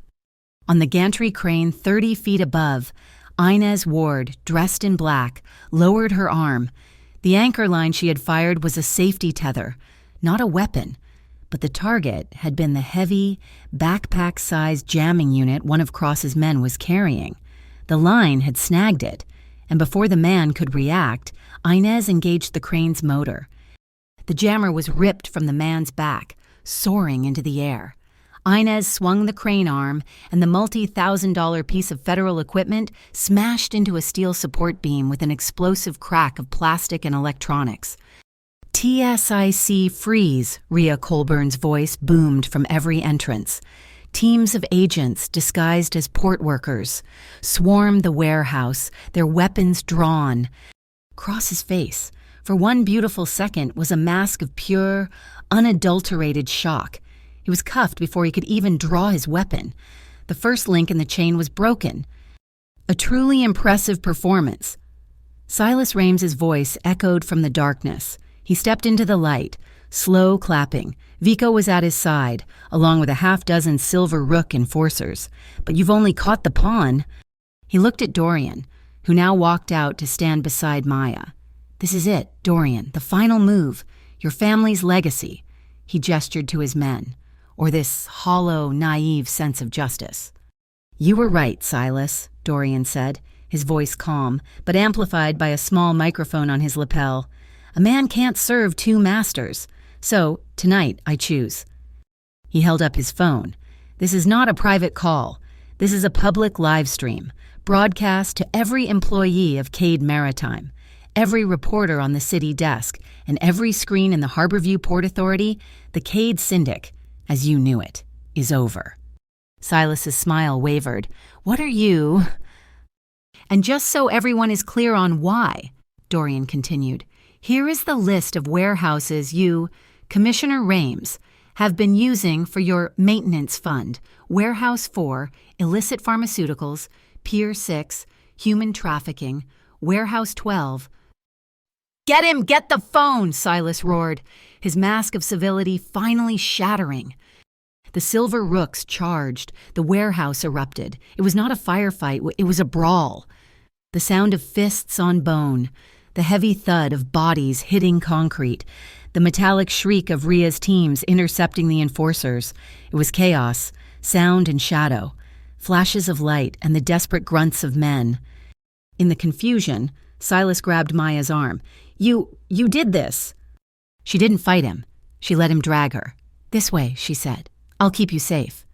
On the gantry crane 30 feet above, Inez Ward, dressed in black, lowered her arm. The anchor line she had fired was a safety tether, not a weapon, but the target had been the heavy, backpack-sized jamming unit one of Cross's men was carrying. The line had snagged it, and before the man could react, Inez engaged the crane's motor. The jammer was ripped from the man's back, soaring into the air. Inez swung the crane arm, and the multi-$1,000 piece of federal equipment smashed into a steel support beam with an explosive crack of plastic and electronics. "TSIC freeze," Rhea Colburn's voice boomed from every entrance. Teams of agents disguised as port workers swarmed the warehouse, their weapons drawn. Cross's face, for one beautiful second, was a mask of pure, unadulterated shock. He was cuffed before he could even draw his weapon. The first link in the chain was broken. A truly impressive performance. Silas Rames's voice echoed from the darkness. He stepped into the light, slow clapping. Vico was at his side, along with a half-dozen Silver Rook enforcers. "But you've only caught the pawn." He looked at Dorian, who now walked out to stand beside Maya. "This is it, Dorian, the final move, your family's legacy." He gestured to his men, or this hollow, naive sense of justice. "You were right, Silas," Dorian said, his voice calm, but amplified by a small microphone on his lapel. "A man can't serve 2 masters. So, tonight, I choose." He held up his phone. "This is not a private call. This is a public live stream, broadcast to every employee of Cade Maritime, every reporter on the city desk, and every screen in the Harborview Port Authority. The Cade Syndic, as you knew it, is over." Silas's smile wavered. "What are you—" "And just so everyone is clear on why," Dorian continued, "here is the list of warehouses you, Commissioner Rames, have been using for your maintenance fund. Warehouse 4, illicit pharmaceuticals, Pier 6, human trafficking, Warehouse 12. "Get him! Get the phone!" Silas roared, his mask of civility finally shattering. The Silver Rooks charged. The warehouse erupted. It was not a firefight. It was a brawl. The sound of fists on bone, the heavy thud of bodies hitting concrete, the metallic shriek of Rhea's teams intercepting the enforcers. It was chaos, sound and shadow, flashes of light and the desperate grunts of men. In the confusion, Silas grabbed Maya's arm. You did this." She didn't fight him. She let him drag her. "This way," she said. "I'll keep you safe."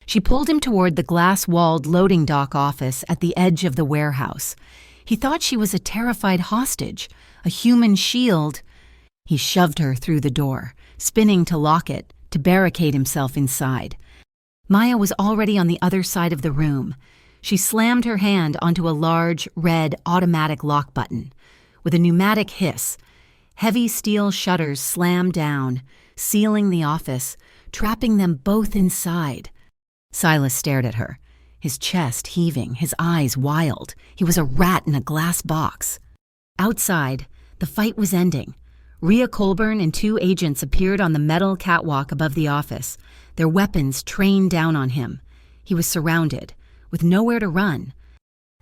She pulled him toward the glass-walled loading dock office at the edge of the warehouse. He thought she was a terrified hostage, a human shield. He shoved her through the door, spinning to lock it, to barricade himself inside. Maya was already on the other side of the room. She slammed her hand onto a large, red, automatic lock button. With a pneumatic hiss, heavy steel shutters slammed down, sealing the office, trapping them both inside. Silas stared at her, his chest heaving, his eyes wild. He was a rat in a glass box. Outside, the fight was ending. Rhea Colburn and 2 agents appeared on the metal catwalk above the office, their weapons trained down on him. He was surrounded, with nowhere to run.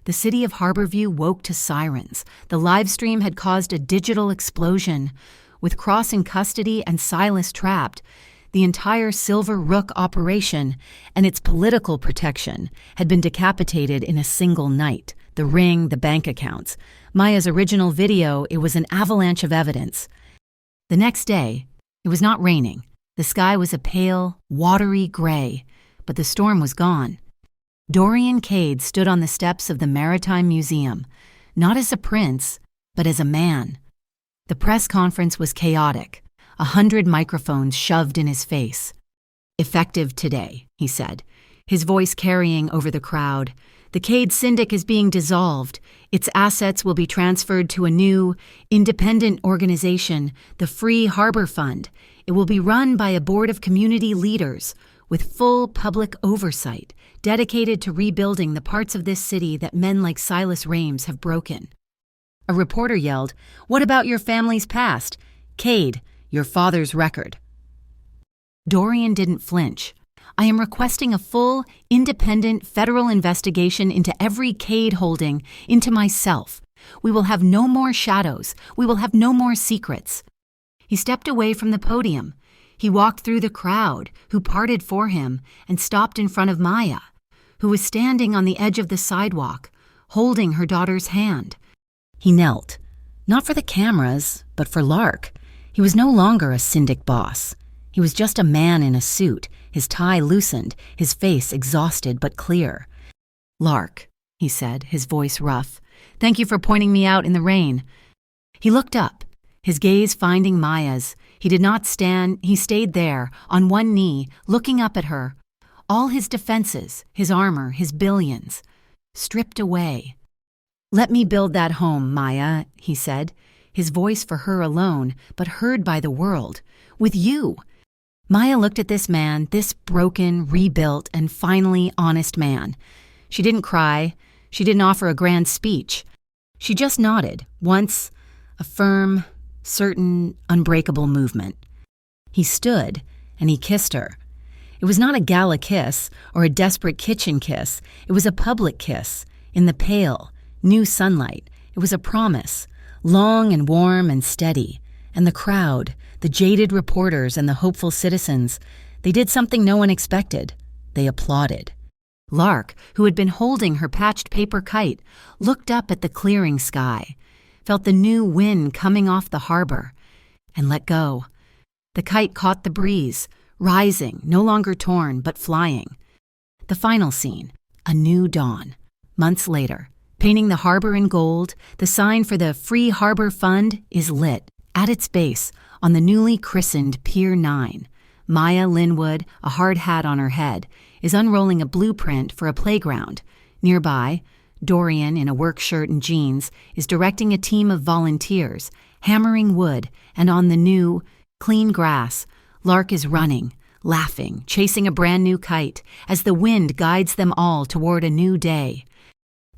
The city of Harborview woke to sirens. The live stream had caused a digital explosion. with Cross in custody and Silas trapped, the entire Silver Rook operation and its political protection had been decapitated in a single night. The ring, the bank accounts. Maya's original video, it was an avalanche of evidence. The next day, it was not raining. The sky was a pale, watery gray, but the storm was gone. Dorian Cade stood on the steps of the Maritime Museum, not as a prince, but as a man. The press conference was chaotic, 100 microphones shoved in his face. "Effective today," he said, his voice carrying over the crowd. "The Cade Syndic is being dissolved. Its assets will be transferred to a new, independent organization, the Free Harbor Fund. It will be run by a board of community leaders with full public oversight, dedicated to rebuilding the parts of this city that men like Silas Rames have broken." A reporter yelled, "What about your family's past? Cade, your father's record." Dorian didn't flinch. "I am requesting a full, independent federal investigation into every Cade holding, into myself. We will have no more shadows. We will have no more secrets." He stepped away from the podium. He walked through the crowd, who parted for him, and stopped in front of Maya, who was standing on the edge of the sidewalk, holding her daughter's hand. He knelt, not for the cameras, but for Lark. He was no longer a syndic boss. He was just a man in a suit, his tie loosened, his face exhausted but clear. "Lark," he said, his voice rough, "thank you for pointing me out in the rain." He looked up, his gaze finding Maya's. He did not stand, he stayed there, on one knee, looking up at her. All his defenses, his armor, his billions, stripped away. "Let me build that home, Maya," he said, his voice for her alone, but heard by the world. "With you." Maya looked at this man, this broken, rebuilt, and finally honest man. She didn't cry. She didn't offer a grand speech. She just nodded, once, a firm, certain, unbreakable movement. He stood, and he kissed her. It was not a gala kiss or a desperate kitchen kiss. It was a public kiss, in the pale, new sunlight. It was a promise, long and warm and steady. And the crowd, the jaded reporters and the hopeful citizens, they did something no one expected. They applauded. Lark, who had been holding her patched paper kite, looked up at the clearing sky, felt the new wind coming off the harbor, and let go. The kite caught the breeze, rising, no longer torn, but flying. The final scene, a new dawn. Months later, painting the harbor in gold, the sign for the Free Harbor Fund is lit. At its base, on the newly christened Pier 9, Maya Linwood, a hard hat on her head, is unrolling a blueprint for a playground. Nearby, Dorian, in a work shirt and jeans, is directing a team of volunteers, hammering wood, and on the new, clean grass, Lark is running, laughing, chasing a brand new kite, as the wind guides them all toward a new day.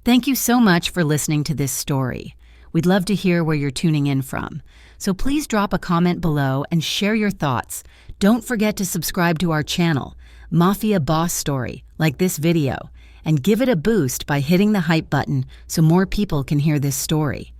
Thank you so much for listening to this story. We'd love to hear where you're tuning in from. So please drop a comment below and share your thoughts. Don't forget to subscribe to our channel, Mafia Boss Story, like this video, and give it a boost by hitting the hype button so more people can hear this story.